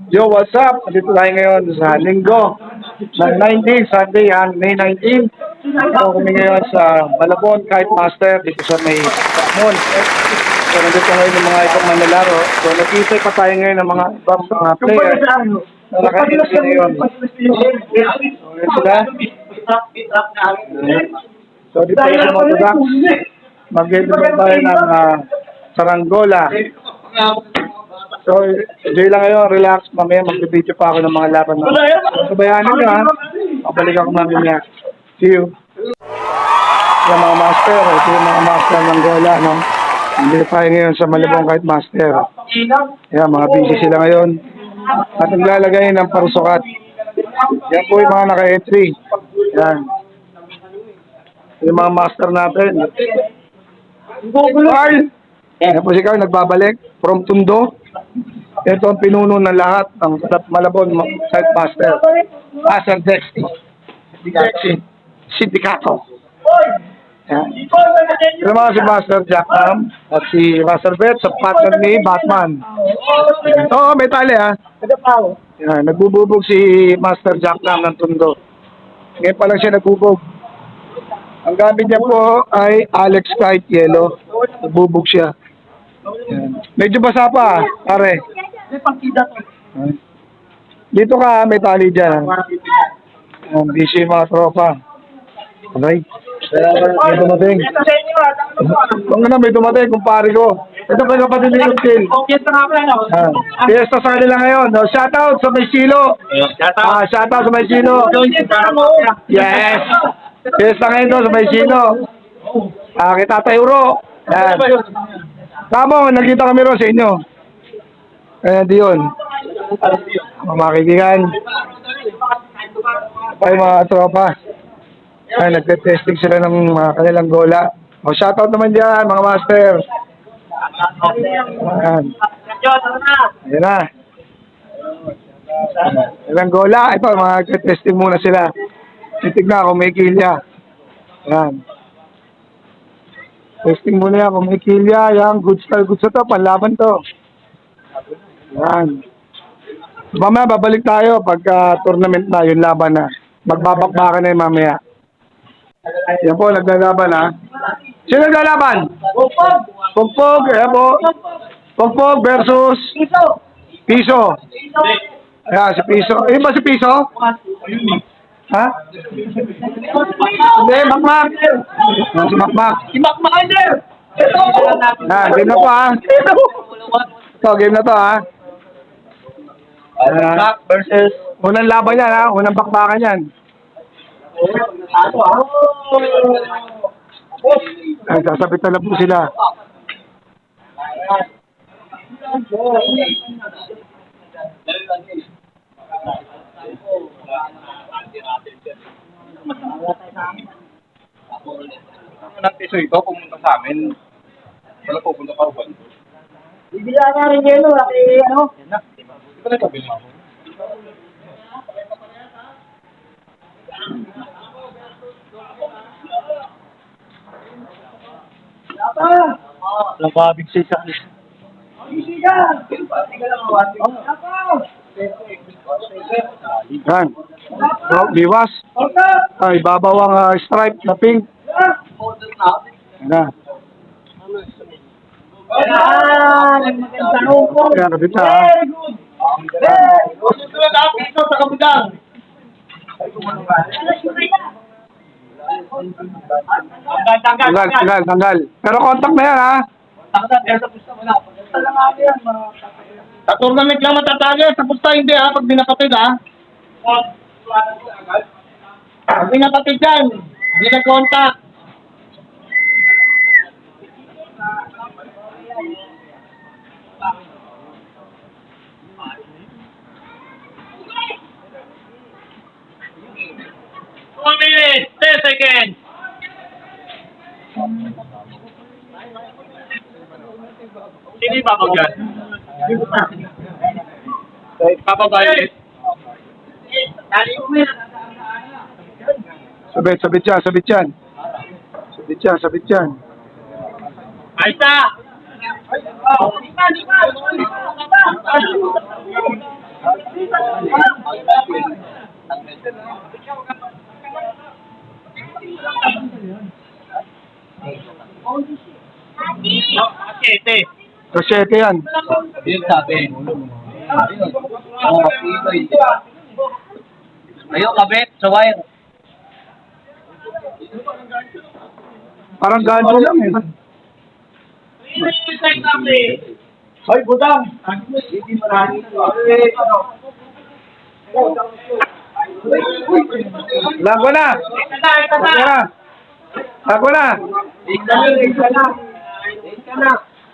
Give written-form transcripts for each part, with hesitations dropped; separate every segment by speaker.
Speaker 1: Yo, what's up? Dito tayo ngayon sa Linggo ng 19, Sunday, May 19. Ito kami ngayon sa Malabon, Kite Master, dito sa may Mon. So, nandito ngayon ng mga ibang manlalaro. So, nag-iisay pa tayo ngayon ng mga ibang mga players na naka-entry ngayon. So, yun sila. So, dito tayo sa Motodax. Mag-edit tayo ng saranggola. So, enjoy lang kayo, relax. Mamaya mag-video pa ako ng mga laban na. So, sabayanin nyo ha. Pabalik ako mamaya. See you. Yung mga master, ito yung mga master ng gola, no? Hindi tayo ngayon sa Malabon Kite Master. Yan, mga busy sila ngayon. At naglalagay ng parusukat. Yan po yung mga naka-entry. Yan. Yung mga master natin. Carl! Yan po si Carl, nagbabalik from Tundo. Ito ang pinuno ng lahat ng Malabon Kite Master. Master Dexy. Sindikato. Yan. Ito mga si Master Jackam at si Master Bet sa partner ni Batman. Oo, may tali ha. Yan, nagbububog si Master Jackam ng Tundo. Ngayon pa lang siya nagbubog. Ang gamit niya po ay Alex Kite Yellow. Nagbubog siya. Yan. Medyo basa pa, pare. Dito ka, may tali dyan. Busy mga tropa. Okay. May dumating. Kung ano, may dumating, kumpare ko. Ito pa yung kapatid ni Lucille. Fiesta sa kanila ngayon. No? Shoutout sa may silo. Shoutout sa may silo. Yes. Fiesta ngayon doon sa may silo. Kita Tayuro. Yan. Tamo, nagkita kami ro sa inyo. Di yun. Mga kaibigan. Ay, mga tropa. Ay, nagte-testing sila ng mga kanilang gola. O, shoutout naman dyan, mga master. Ayan. Ayan na. Ilang gola. Ito, mga nagte-testing muna sila. Titignan kung may kilya. Ayan. Testing muna yan kung may kilya. Yan, good style, good sa to. Panlaban to. Ayan. Mamaya, babalik tayo pagka tournament na, yung laban na. Magbabakbakan na yung mamaya. Yan po, naglalaban ha. Sino naglalaban? Pugpog. Ayan po. Pugpog versus Piso. Ayan, si Piso. Ayun ba si Piso? Ha? Hindi, Makmak. Si Makmak. Si Makmak Under. Game na po ha. Ito, game na to ha. Versus unang laban yan ha. Unang bakbakan yan. Ay, sasabit na lang po sila.
Speaker 2: Ng piso ito, pumunta sa amin. Wala pupunta pa uban.
Speaker 3: Bibila na rin yelo, ano?
Speaker 2: Yan na. Ito na kabili ako.
Speaker 1: Lababig siya sa akin. Yan. So, biwas. Ay, babaw ang stripe na pink. Yan na. Yan, kapit na ha. Tanggal. Pero contact na yan ha.
Speaker 2: Sa tournament lang matatagay. Sa pusta hindi ha. Pag binapatid ha. Pag binapatid yan. Hindi na-contact. Minutes, 10 seconds. Sino yung babaw dyan? Papabayit.
Speaker 1: Sabit yan.
Speaker 2: Ayos na!
Speaker 1: Rosete yan.
Speaker 2: Yun sabi. Ayaw kabit sa wire.
Speaker 1: Parang gancho lang eh.
Speaker 3: Hoy, budang!
Speaker 1: Lago na! Lago na! Lago na!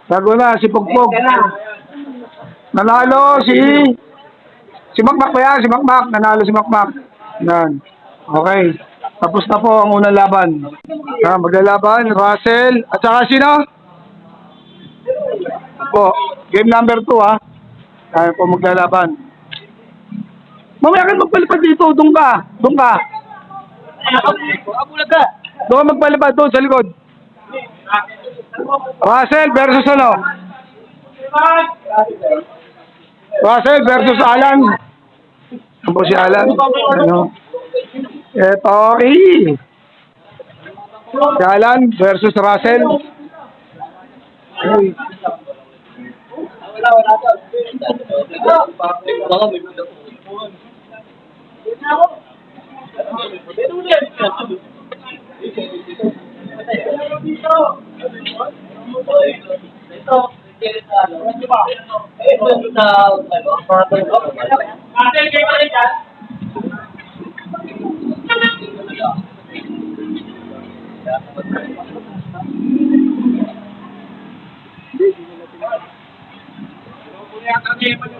Speaker 1: Lago na, si Pugpog. Nanalo si Makmak ba yan? Si Makmak. Nanalo si Makmak. Yan. Okay. Tapos na po ang unang laban. Maglalaban, Russell. At saka sino? Po, game number 2 ha. Tayo po maglalaban. Mamaya ka magpalipad dito. Doon ka. Doon ka. Doon ka magpalipad doon sa likod. Russell versus ano? Russell versus Alan. Ano po si Alan? Ano? Eto, si Alan versus Russell. Ay.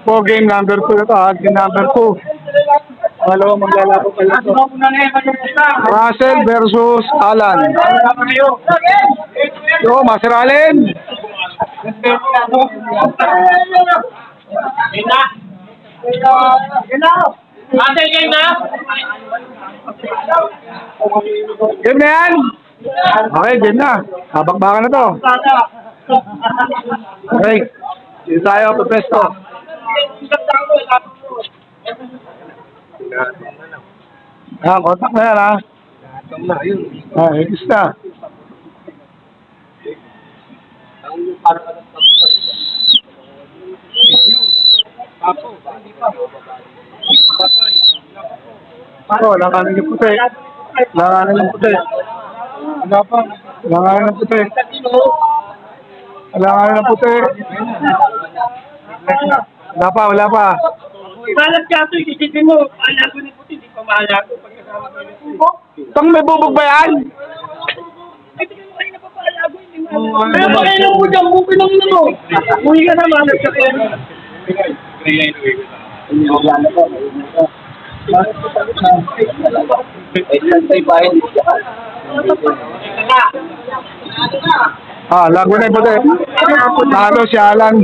Speaker 1: Po game number 2 ito ha. Game number 2. Malawa maglalaro pala ito. Russell versus Alan. Yo, Master Allen. Game na yan. Okay, game na. Habak-bakan na to. Okay. Dito tayo, pepesto. Kontak na yan ha. Higis na. Langanin yung puti. Langanin yung puti. Langanin yung puti. Langanin yung puti. Wala pa, wala pa.
Speaker 3: Malat ka ito, isipin mo, maalago ni puti, di pa maalago.
Speaker 1: Tang may bubog ba yan?
Speaker 3: Pero pakailan mo dyan, bukid ng ano. Uwi ka na, malat ka kaya.
Speaker 1: Lago na yung puti. Nalo si Alan.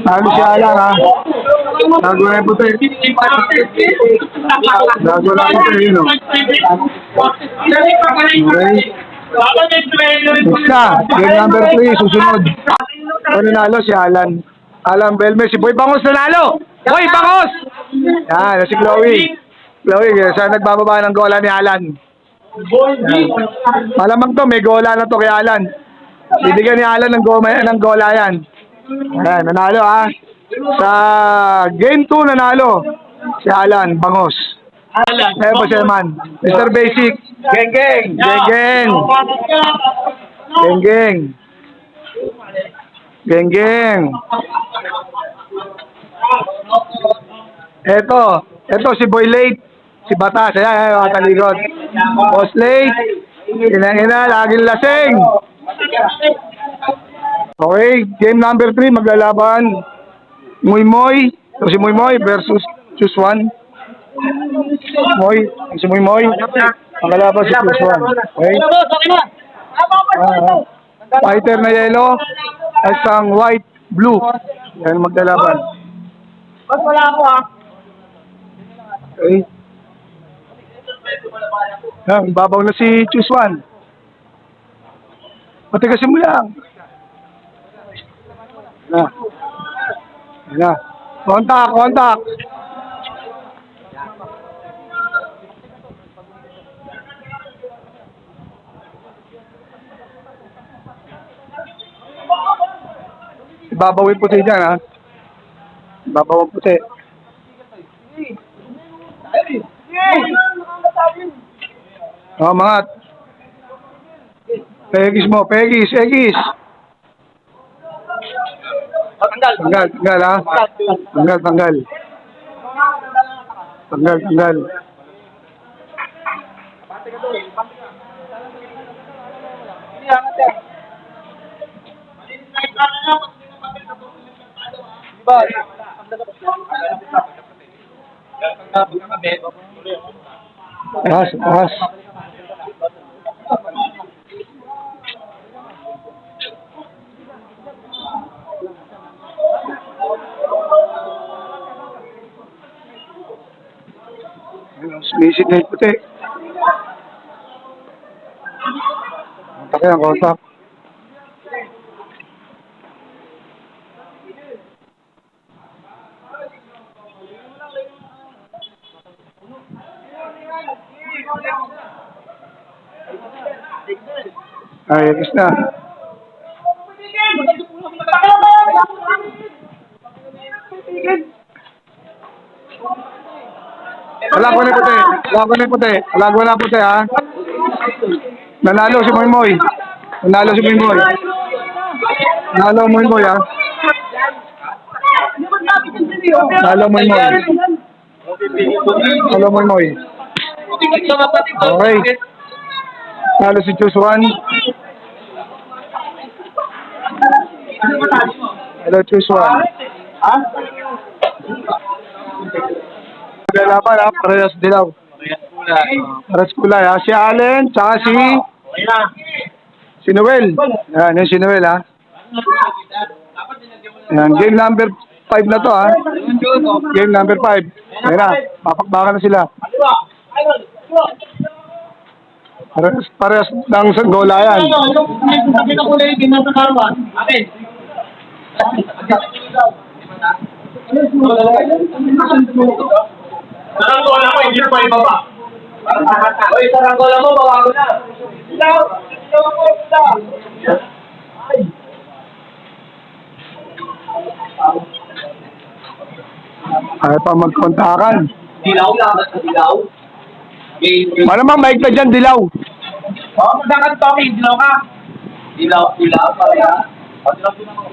Speaker 1: Nalo si Alan ha. Lago na yung puti. Lago na yung puti yun o. Okay. Basta, game number 3, susunod. Ano nalo si Alan? Alan Belmer, si Boy Bangos nanalo! Boy Bangos! Yan, si Chloe. Chloe, saan nagbababa ng gola ni Alan? Malamang to, may gola na to kay Alan. Bibigyan ni Alan ng gola yan. Ayan, nanalo ha. Sa game 2 nanalo si Alan Bangos. Eh po siya man. Mr. Basic.
Speaker 2: Geng, geng.
Speaker 1: Geng, geng. Geng, geng. Geng, geng. Eto si Boy Late. Si Batas. Ayan, mga talikod. Boss Late. Ina, laging lasing. Okay, game number 3, maglalaban. Muy Moy. So, si Muy Moy versus Choose One. Si Muy Moy. Maglalaban si Choose One. Okay. Fighter na yellow. Isang white, blue. Yan maglalaban.
Speaker 3: Wala ako ha.
Speaker 1: Okay. Yan, babaw na si Choose One. Patigasin mo lang. Na. Kontak. Ibabaw yung puti dyan, ha? Ibabaw ang puti. Oh, mangat. Pegis mo, pegis, egis.
Speaker 2: Tanggal.
Speaker 1: Tanggal, tanggal, ha? Tanggal, tanggal. Tanggal, tanggal. Ahas, ahas. Sumisid na yung puti. Kontak yan, kontak. Ay, agis na. Wala ko na puti. Wala ko na puti. Wala ko na puti, ha? Nanalo si Moymoy. Nanalo si Moymoy. Nanalo Moymoy, ha? Nanalo Moymoy. Nanalo Moymoy. Okay. Nanalo si Chuswan. Hello, Chuswan. Lalaban, ha? Parehas dilaw. Parehas kulay, ha? Si Allen, tsaka si Noel. Yan, yung si Noel, ha? Yan, game number 5 na to, ha? Game number 5. Ayan na, papakbakan na sila. Parehas ng gola yan.
Speaker 2: Saranggola mo, hindi pa ibaba. Oy, saranggola mo, baba ko na. Ilaw! Ilaw mo, ilaw!
Speaker 1: Ay pa magkontakan.
Speaker 2: Dilaw lang, dilaw.
Speaker 1: Malamang maig na dyan, dilaw.
Speaker 2: Oh, magdakan to, okay, dilaw ka. Dilaw, dilaw, pala. Dilaw, dilaw.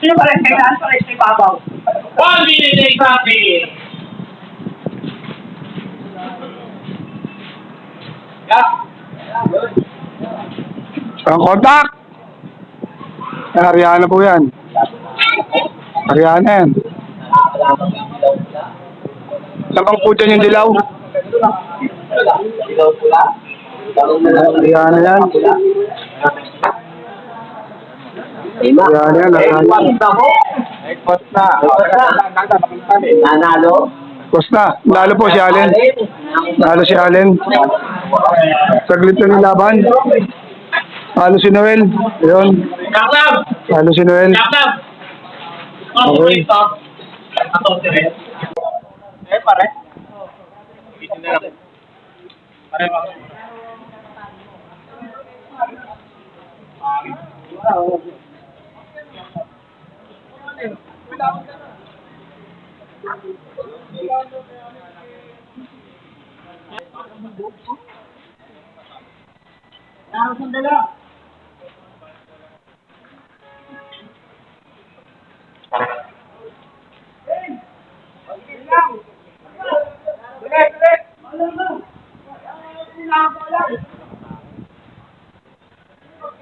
Speaker 2: Sino pa rin? Kailangan pa rin sa ibabaw. 1 minute exactly. Yeah.
Speaker 1: Ang kontak! Ariana po yan. Ariana yan. Lamang po dyan yung dilaw.
Speaker 2: Dilaw pula.
Speaker 1: Ariana yan. Ariana yan.
Speaker 2: Nanalo.
Speaker 1: Costa, lalo po si Allen. Lalo si Allen. Saglit na yung laban. Lalo si Noel. Ayun. Lalo si Noel. Okay.
Speaker 2: Pare.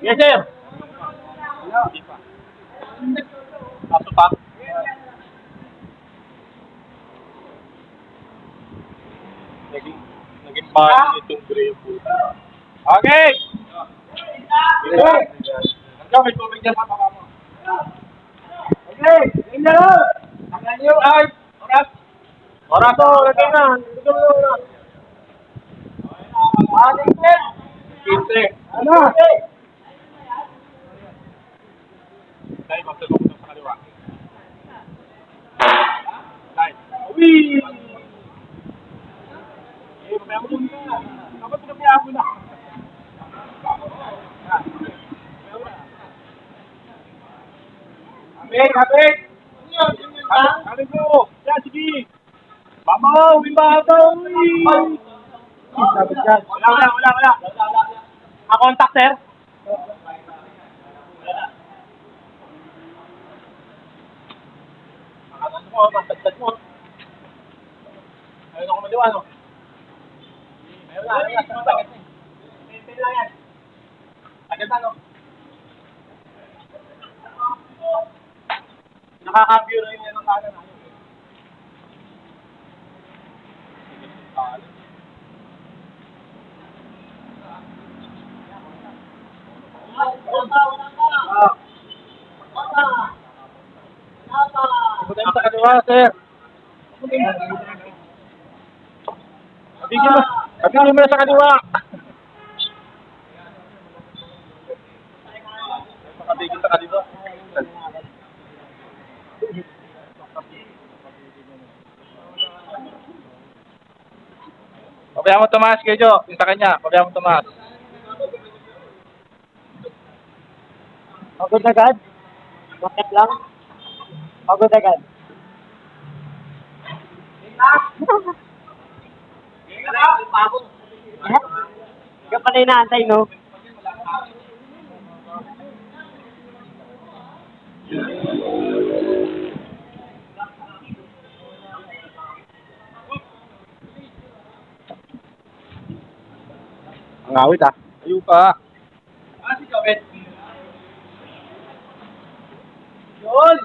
Speaker 2: Yes, sir. Pasok pa. Naging bahay itong gray po. Okay! May tubig dyan sa baba mo. Okay! Tingin na lang! Tanggal niyo ay! Oras! Oras o! Lagay na! Lagay mo na! Aling na! 15! Ano? Tayo, magsalong sa kaliwa. Tayo. Uwi! Eh, mamaya mo na. Dapat pinapaya mo na. kapit! Kapit mo! Yan, sige! Babaw! Babaw!
Speaker 1: Sabi dyan.
Speaker 2: Wala. Contact, sir? Ano mo, matagtag mo. Ayun ako maliwa, no? Ayun na, sumasagat na eh. Pin lang yan. Agad na, no? Nakaka-view rin yan ng kanan, ayun. Ikutin mo sa kaliwa, sir. Patigil mo na sa kaliwa. Patigil sa kaliwa. Pabayaan mo tumaas, Kejo. Yung sa kanya, pabayaan mo tumaas.
Speaker 3: Pagod agad? Bakit lang? Pagod agad? Ikaw pa na inaantay, no?
Speaker 2: Ang awit ah. Ayaw pa. Si Jobet. Yun!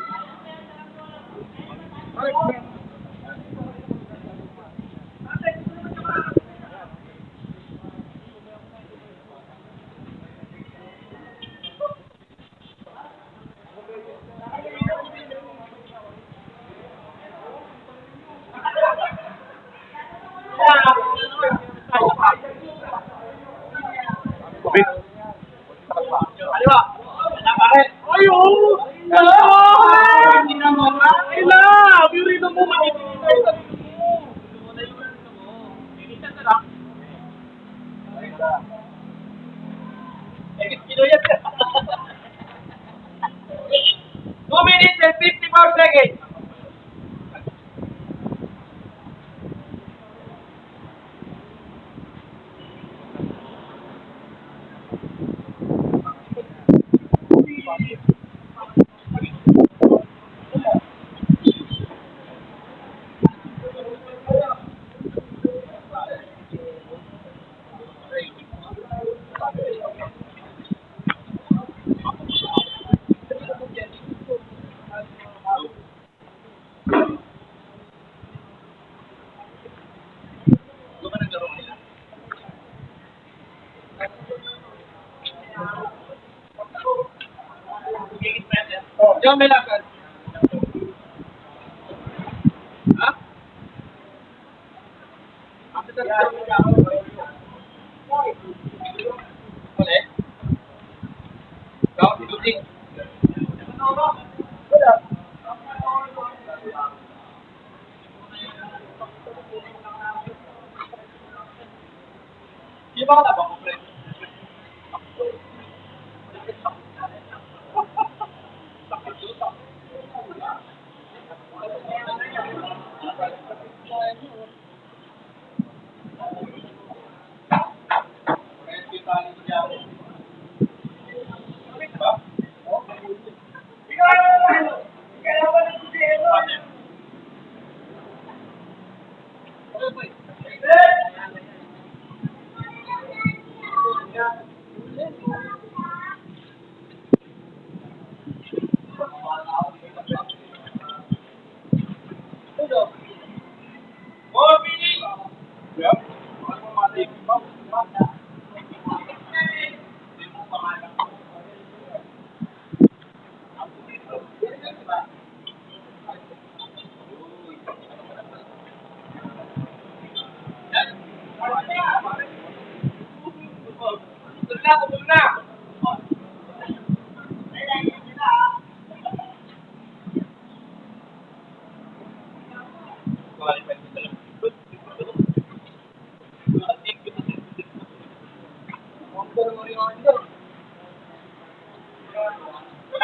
Speaker 2: Kubit. Kaliwa. Bakit? Ayo! Hindi na mo. Ila! Birito mo makikita ito. Ikita lang. Kilo yan. 2 minutes and 54 seconds. Diyan may lakad. Ha? Ulit? Ikaw, tinuting. Wala. Di ba ka na ba, friend?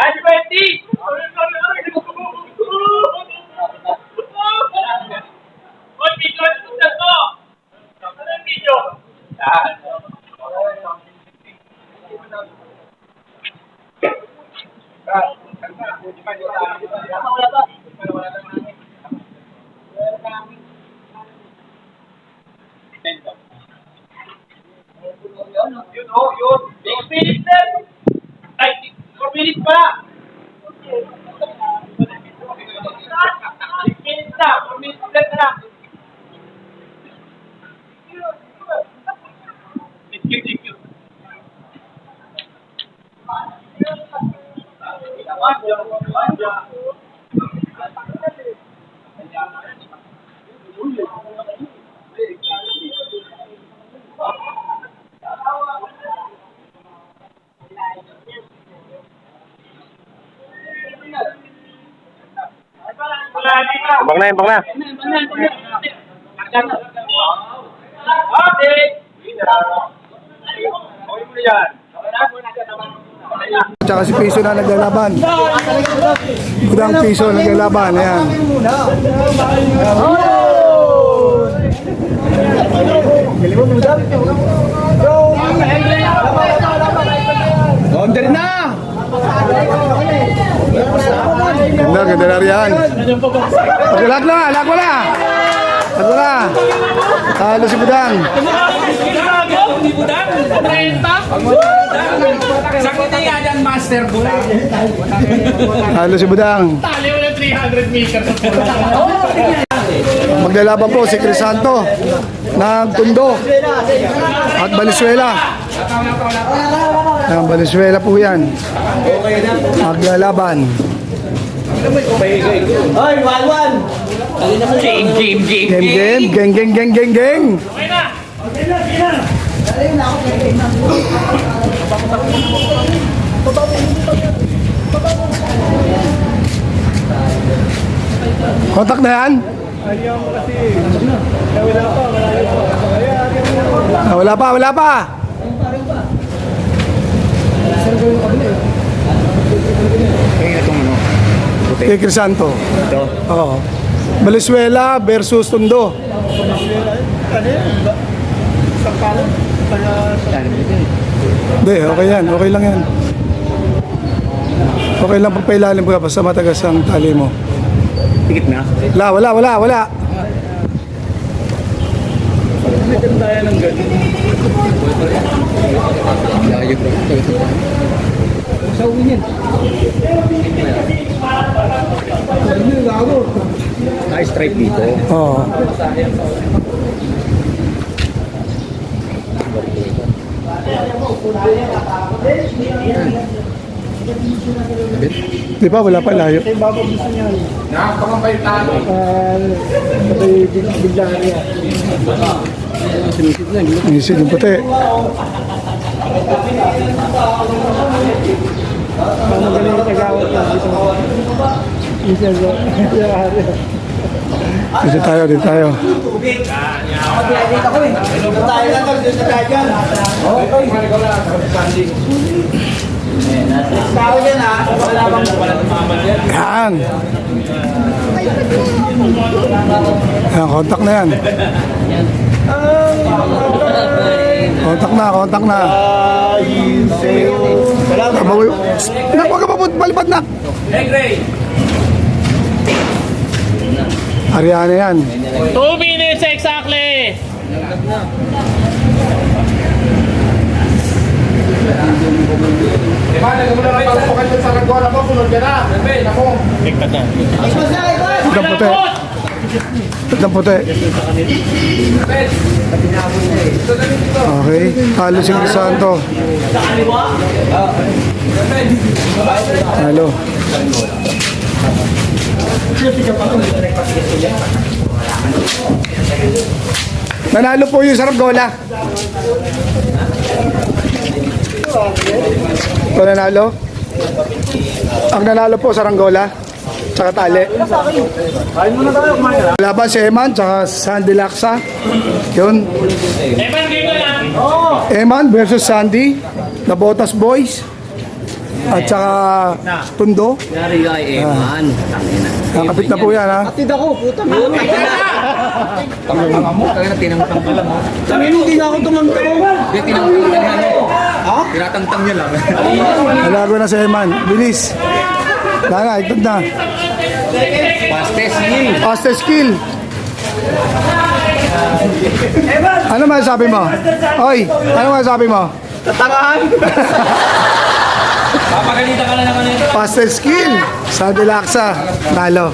Speaker 2: Ay, 20! Yun, oh, yun. 6 minutes din. Ay, 4 minutes pa. 6 minutes na. 4 minutes ulit na lang. Thank you.
Speaker 3: Bang na, bang na.
Speaker 1: Tsaka si Piso na naglalaban. Budang Piso naglalaban. Ayan.
Speaker 3: Onder na!
Speaker 1: Ganda na riyan. Lag na. Lag mo na. Talo si Budang. Talo si Budang. Maglalaban po si Crisanto ng Tondo at Valenzuela. Ang Valenzuela po yan. Maglalaban. Geng. Kontak na yan? Wala pa. Kay Crisanto.
Speaker 3: Ito.
Speaker 1: Oo. Valenzuela versus Tondo. Hindi, okay yan. Okay lang yan. Okay lang pagpailalim ka basta matagas ang tali mo.
Speaker 3: Tikit na.
Speaker 1: Wala.
Speaker 3: Naka-stripe dito.
Speaker 1: Oo. Di ba? Wala pa layo. Isid yung puti. Dito tayo. Yan. Yan, kontak na yan. Kontak na. Huwag ka palipad na. Ariana yan.
Speaker 2: 2 minutes exactly.
Speaker 1: Itang puti. Okay. Halo si Crisanto. Halo. Nanalo po yung Saranggola. Ito nanalo. Ang nanalo po Saranggola. Tsaka Tali. Laban si Eman tsaka Sandy Laksa. Yun. Eman versus Sandy. The Botas Boys. At saka Tondo.
Speaker 4: Yari ka ay Eman.
Speaker 1: Nakapit na po yan ha.
Speaker 4: Atid ako, puta mo. Tanga mo, kaya tinangtang ka lang. Sabi mo, hindi na ako tumangtang. Hindi, tinangtang ka niya. Ha? Tinatangtang niya lang.
Speaker 1: Nalago na si Eman. Bilis.
Speaker 4: Lala, ikot na.
Speaker 2: Fastest skill.
Speaker 4: Fastest skill. Ano masasabi mo? Oy, ano masasabi mo?
Speaker 2: Tatangahan. Papagalitan ka na naman ito.
Speaker 4: Fastest skill. Sa Delaksa. Talo.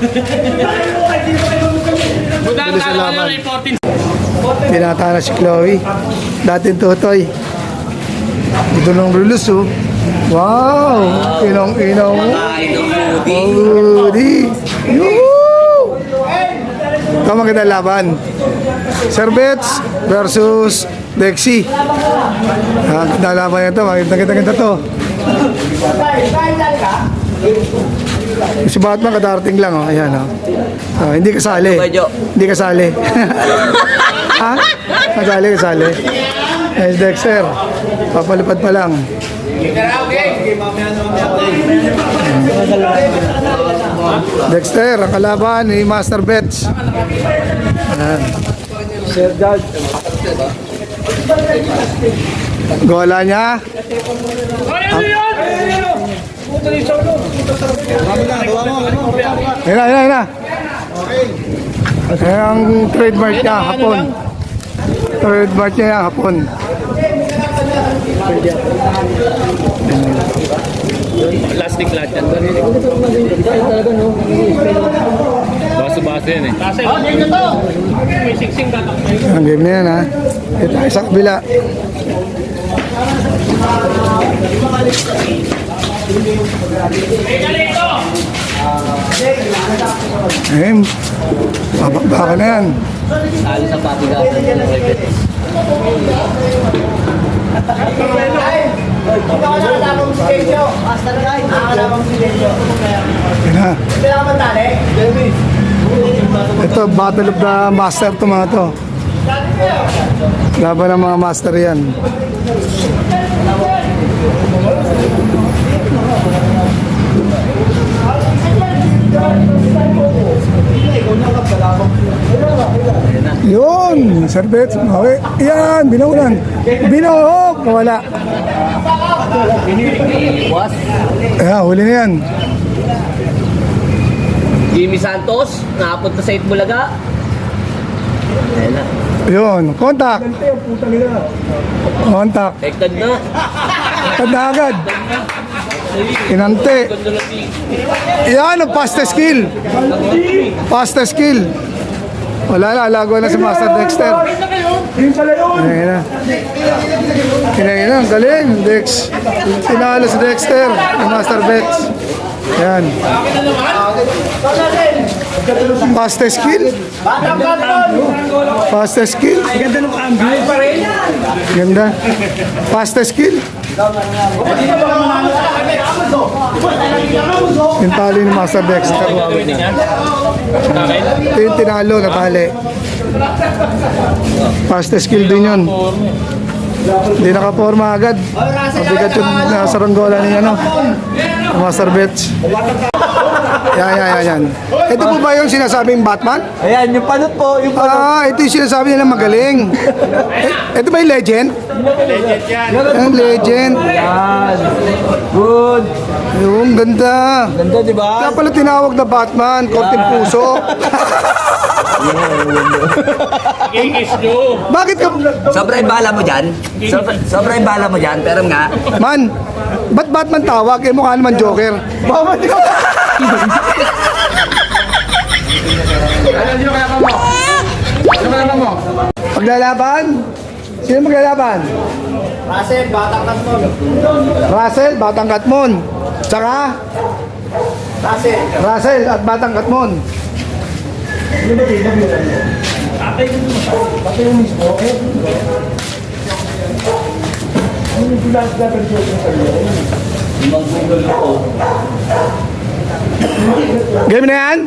Speaker 4: Bilis sa laban. Pinata na si Chloe. Dating tutoy. Ito nung rulus oh. Wow! Inong-inaw mo. Udi. Yoo! Ito magandang laban. Servets versus Dexy. Magandang laban ito. Maganda to. Si Batman kadarating lang oh. Ayan oh. Hindi kasali. Hindi kasali. Ha? Kasali. Nice Dexter. Papalipad pa lang. Dexter, ang kalaban ni Master Bets. Ayan.
Speaker 1: Sir Judge.
Speaker 4: Gola niya. Ayan na. Ayan ang trademark niya, hapon. Trademark niya yung hapon.
Speaker 2: Plastic lahat yan. Baso-baso yan eh.
Speaker 4: Ang game na yan ha. Ito tayo sa kabila. Ayun. Babakbaka na yan.
Speaker 2: Sali sa patigasan.
Speaker 4: Ayun na. Ito, Battle of the Master to mga to. Laban ng mga master yan. Yun, Servets. Okay. Yan, binaunan. Binuhok. Wala.
Speaker 2: Was?
Speaker 4: Ayan, huli na yan.
Speaker 2: Jimmy Santos, nakapunta sa Itbulaga. Ayan na.
Speaker 4: Yun, contact. Contact.
Speaker 2: Hectad na.
Speaker 4: Tanda agad. Kinante. Yan, ang fastest skill. Fastest skill. Wala na, alago na si Master Dexter. Ayan na. Ayan na, ang galing. Dex. Tinalo si Dexter. Yung Master Bets. Ayan. Fastest skill. Fastest skill.
Speaker 3: Ganda ng cambio.
Speaker 4: Ganda. Fastest skill. Yung tali ni Master Dexter. Ito yung tinalo na tali. Fastest skill din yun. Hindi nakaporma agad. Mabigat yung saranggola ni ano, Master Bets. Yan. Ito po ba yung sinasabing Batman?
Speaker 3: Ayan, yung panot po. Yung
Speaker 4: Ito yung sinasabi nila magaling. Ito ba yung legend? Ang legend.
Speaker 3: Good.
Speaker 4: Yung ganda.
Speaker 3: Ganda, di ba?
Speaker 4: Kaya pala tinawag na Batman, konting puso. Bakit ka...
Speaker 5: Sobrang bala mo dyan. Sobrang bala mo dyan. Pero nga,
Speaker 4: Man, ba't Batman tawag? Eh, mukha naman Joker. Bakit ka... Maglalaban? Sino maglalaban? Russell, Batang Katmon. Tsaka? Russell at Batang Katmon. Game na yan?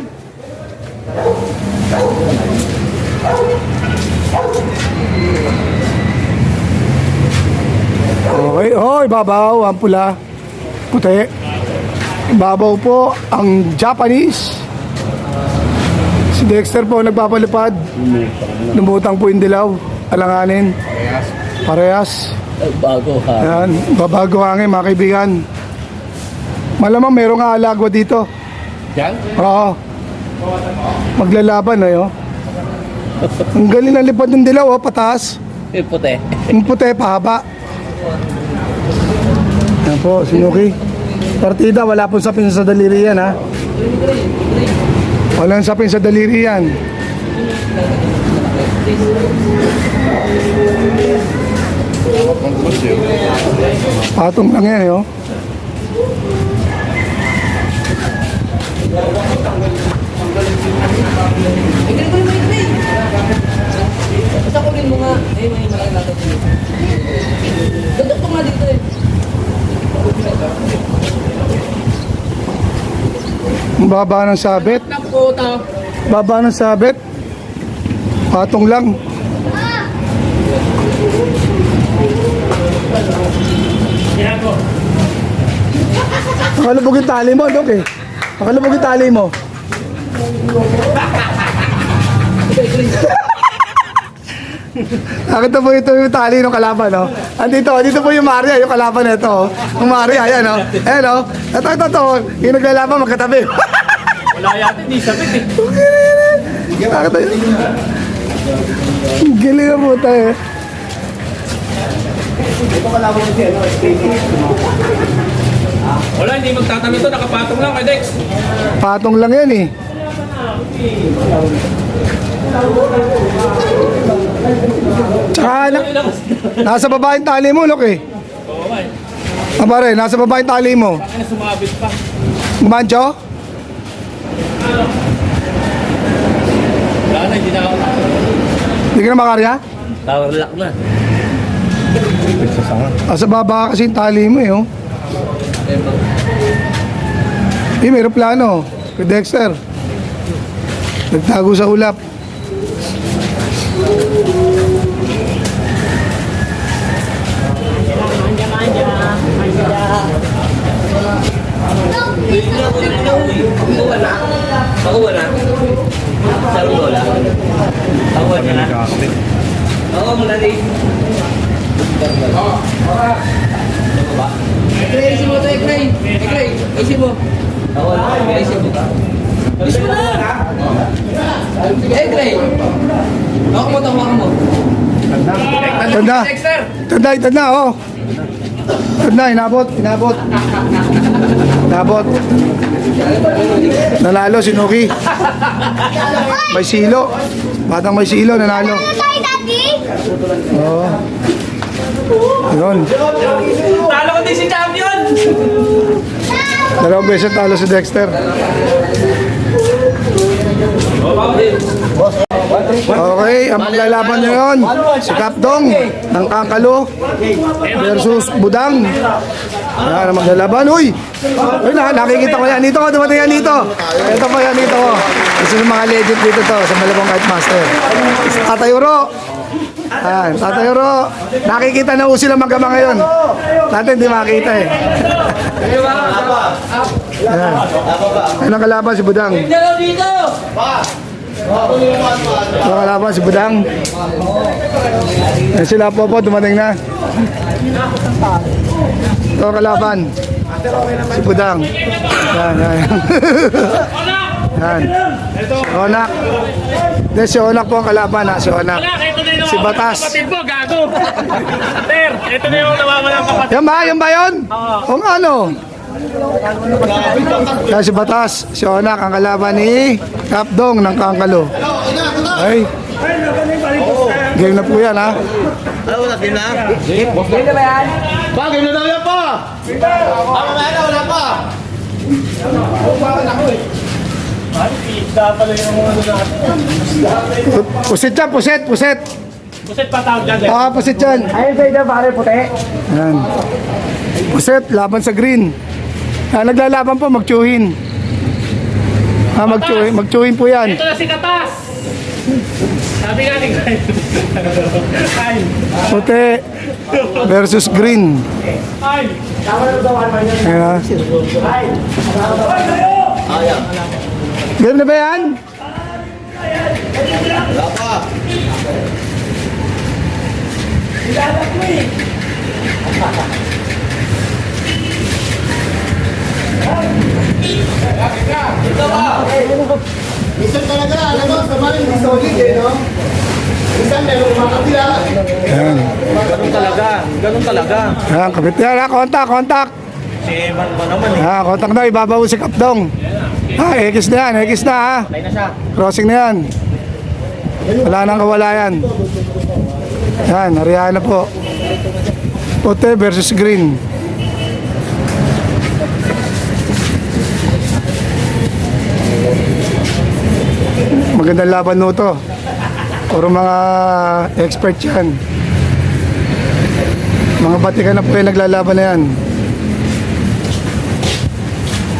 Speaker 4: Okay, hoy, babaw, ang pula. Puti. Babaw po ang Japanese. Si Dexter po nagpapalipad. Lumutang po yung dilaw. Alanganin. Parehas.
Speaker 2: Bago ha.
Speaker 4: Ayan, babago hangin mga kaibigan. Malamang merong alagwa dito.
Speaker 2: Diyan?
Speaker 4: Oo. Maglalaban oh. Ang galing ng lipad ng dilaw oh, pataas.
Speaker 2: Eh, puti.
Speaker 4: Yung puti, pahaba. Yan po, sinuki. Partida, wala pong sapin sa daliri yan, ha? Walang sapin sa daliri yan. Patong lang yan, oh.
Speaker 5: Basta kunin mo nga. Eh, may malaki natin. Dudok ko nga dito eh.
Speaker 4: Ang baba ng sabit. Baba ng sabit. Patong lang. Nakalubog yung tali mo, Dok eh. Nakalubog yung tali mo. Nakita po ito yung tali ng kalaban, no? Andito po yung Maria, yung kalaban nito, oh. Yung Maria, ayan, no? Ayan, no? Ito, yung naglalaban magkatabi.
Speaker 2: Wala yata, hindi sabit eh.
Speaker 4: Nakita yun. Ang galing ang puta, eh.
Speaker 2: Wala, hindi magtatami ito. Nakapatong lang kay Dex.
Speaker 4: Patong lang yan, eh. Tsaka, nasa baba yung tali mo, Lok, eh.
Speaker 2: Oo, man.
Speaker 4: Ah, pare, nasa baba yung tali mo.
Speaker 2: Ano, sumabit pa.
Speaker 4: Mancho?
Speaker 2: Wala na, hindi na ako.
Speaker 4: Hindi ka na makarya?
Speaker 5: Tower lock na.
Speaker 4: Nasa baba kasi yung tali mo, eh, oh. May aeroplano. Kay Dexter. Nagtago sa ulap.
Speaker 5: Kuha na. Pakuha na. Sarong lola. Pakuha niya na. Oo, muna rin. Ekray, isi mo ito, Ekray. Ekray, isi mo. Pakuha na. Isi mo. Isi mo na. Ekray. Ako mo, tawa mo.
Speaker 4: Tanda. Tanda, oh. Tanda, inabot. Nanalo si Nuki. May silo. Batang may silo, nanalo. Oo. Yun.
Speaker 2: Talo ko din si champion!
Speaker 4: Dalawang beses talo si Dexter. Okay, ang maglalaban nyo yun, si Kapdong ng Kangkalo versus Budang. Yan ang maglalaban. Uy, nakikita ko yan dito. Dumating yan dito. Ito po yan dito. Isa sa mga legend dito to sa Malabong Kite Master. Tatay Uro. Yan, Tatay Uro. Nakikita na po sila magkama ngayon. Natin hindi makita eh. Yan. Ayun ang kalaban si Budang.
Speaker 5: Dalaw dito!
Speaker 4: Ang kalaban si Budang. Yan sila po dumating na. Ito ang kalaban. Si Budang. Yan. Yan. Onak. Then si Onak po ang kalaban, ha. Si Onak. Si Batas.
Speaker 2: Kapatid mo, gago! Ter, ito na yung nawawala ng kapatid.
Speaker 4: Yan ba yun? O nga ano? Yan si Batas. Si Onak ang kalaban ni Kapdong ng Kangkalo. Ay. Game na po yan, ha.
Speaker 5: Game na ba yan?
Speaker 2: Bagay na daw yan pa! Mamaya na, wala pa! Ay, pizza pala yung mga ano natin.
Speaker 4: Pusit yan, pusit.
Speaker 2: Pusit pa tawag dyan, eh.
Speaker 4: Pusit yan.
Speaker 3: Ayun sa ito, pare, puti.
Speaker 4: Yan. Pusit, laban sa green. Naglalaban po, magtsuhin. Magtsuhin po yan.
Speaker 2: Ito na si Katas! Sabi nga ni Ay,
Speaker 4: Puti versus green.
Speaker 2: ay!
Speaker 4: Ayan. Game na ba yan?
Speaker 2: Minsan talaga, alam mo, sa mga hindi solid eh, no? Minsan meron mga kapila.
Speaker 4: Yan.
Speaker 3: Ganun talaga.
Speaker 4: Yan, kapit yan ha. Kontak.
Speaker 3: Si Evan pa naman eh.
Speaker 4: Ha, kontak na. Ibabaw si Kapdong. Ha, X na yan. X na ha.
Speaker 3: Patay na siya.
Speaker 4: Crossing na yan. Wala nang kawala yan. Yan, nariyahan na po. Puti versus green. Magandang laban no to. Puro mga expert yan. Mga batikan na po yung naglalaban na yan.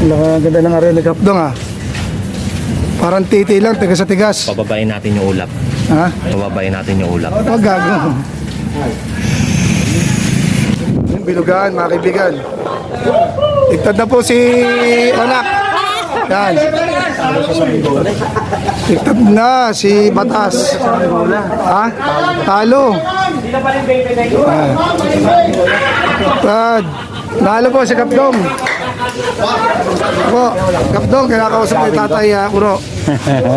Speaker 4: Ang ganda ng area ni Kapdong ah. Parang titi lang, tigas sa tigas.
Speaker 3: Pababayin natin yung ulap.
Speaker 4: Ha?
Speaker 3: Pababayin natin yung ulap.
Speaker 4: Huwag gago. Yung bilugan, mga kaibigan. Tigtad na po si Onak. Yan. Tigtad na si Batas. Ha? Talo. Tigtad. Nalo po si Kapdong. Po, Kapdong, kinakausap ni Tatay Kuro.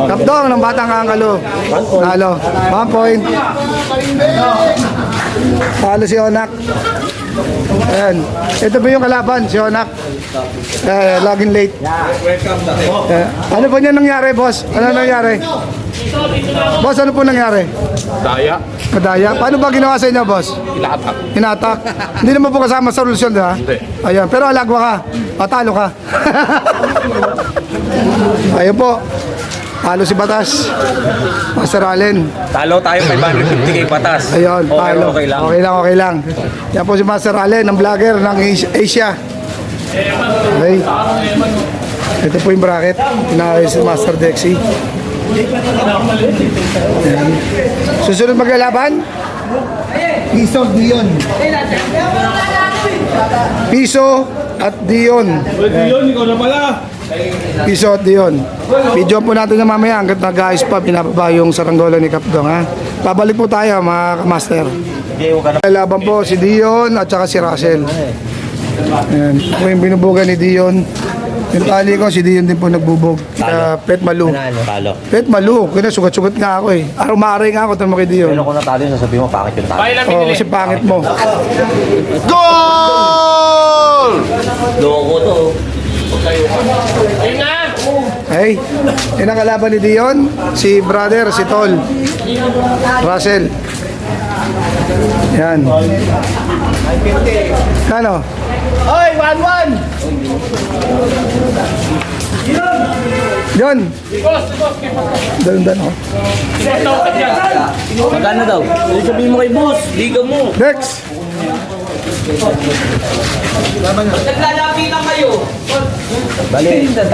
Speaker 4: Kapdong ng Batang Angalo. Nalo. 1 point. Talo si Onak. Ayan. Ito po yung kalaban, si Onak. Login late. Ano po niya nangyari, boss? Ano nangyari? Boss, ano po nangyari?
Speaker 1: Daya.
Speaker 4: Madaya. Paano ba ginawa sa inyo, boss?
Speaker 1: Ilahatak.
Speaker 4: Hinatak. Hindi naman po kasama sa solusyon, di ba?
Speaker 1: Hindi.
Speaker 4: Ayan, pero alagwa ka. Patalo ka. Ayun po. Talo si Batas. Master Allen.
Speaker 3: Talo tayo 550 kay Patas.
Speaker 4: Ayun,
Speaker 3: Okay,
Speaker 4: talo.
Speaker 3: okay lang.
Speaker 4: Okay lang. Yan po si Master Allen, ang vlogger ng Asia. Okay. Ito po yung bracket. Pinakayos si Master Dexy. Ayan. Susunod maglalaban?
Speaker 2: Piso, Dion.
Speaker 4: Piso at Dion. Piso at Dion. Video po natin na mamaya hanggat nag-ayos pa, binababa yung saranggola ni Kapdong ha. Babalik po tayo mga master. Laban po si Dion at saka si Russell. Ayan. Ako yung binubugan ni Dion. Yung tali ko, si Dion din po nagbubog. Pet Malu.
Speaker 3: Talo.
Speaker 4: Pet Malu. Kaya sugat-sugat nga ako eh. Araw-maaray nga ako tamo kay Dion.
Speaker 3: Pero kung natalo yun, sasabihin mo, pangit yung talo.
Speaker 4: Oo, kasi pangit mo.
Speaker 3: Loko to.
Speaker 4: Ay, yun ang kalaban ni Dion, si brother, si Tol, Russell. Yan. Kano?
Speaker 2: Hoy, 1-1!
Speaker 4: Yun. Dalan ako.
Speaker 3: Magkano daw? Sabihin mo kay boss, liga mo.
Speaker 4: Next.
Speaker 5: Naglalapitan kayo.
Speaker 3: Bali, check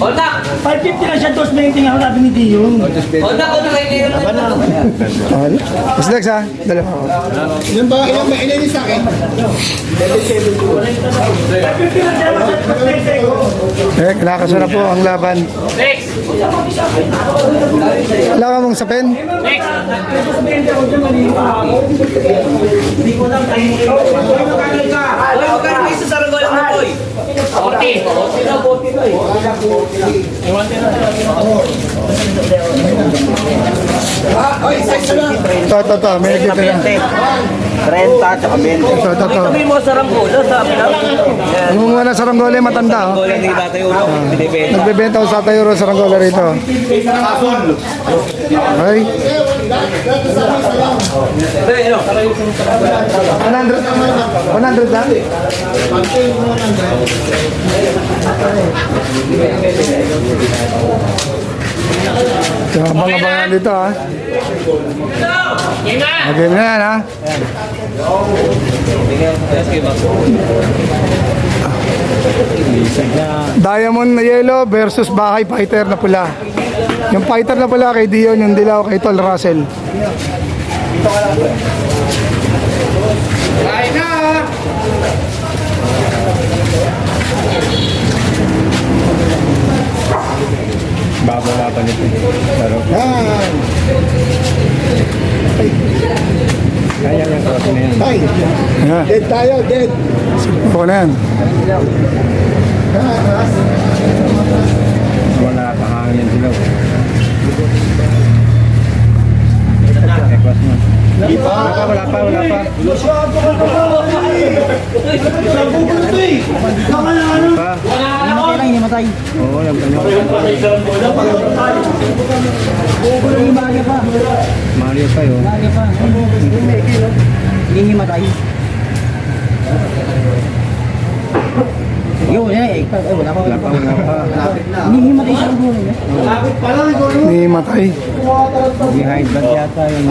Speaker 5: Onak!
Speaker 2: 550 na siya, 220 nga sabi ni Dion.
Speaker 5: Onak, kung nakikita na.
Speaker 4: Mas next ha. Dala ako.
Speaker 2: Yan ba, ilan yung sa akin?
Speaker 4: Kinakasya na po ang laban.
Speaker 5: Next!
Speaker 4: Wala ka mong sapin?
Speaker 5: Ay, magkano kayo sa saranggola mo, boy? 40.
Speaker 2: Hoy, size na lang.
Speaker 4: Ito. May nagkita na.
Speaker 3: 30 tsaka 20.
Speaker 4: Ito.
Speaker 3: Sabihin mo sa ranggola, sabi lang.
Speaker 4: Ang mga na saranggola yung matanda. Oh.
Speaker 3: Ranggola, hindi tayo ulo. Binibenta.
Speaker 4: Nagbebenta ko sa tayo sa saranggola rito. Ay. 100 lang? Abang-abangan dito ha. Okay na yan ha. Diamond na yellow versus bahay fighter na pula. Yung fighter na pula kay Dion, yung dilaw kay Tol Russell.
Speaker 2: Kain na!
Speaker 4: Yan. Ayan.
Speaker 3: Dead tayo, dead.
Speaker 4: Ako na yan.
Speaker 2: Wala kahangin sila. Wala pa. Oo, Mario pa yun.
Speaker 5: Hinihimatay. Yun, wala pa. Hinihimatay siya ang buhay niya.
Speaker 4: Ni matay.
Speaker 2: Behind blood yata yun.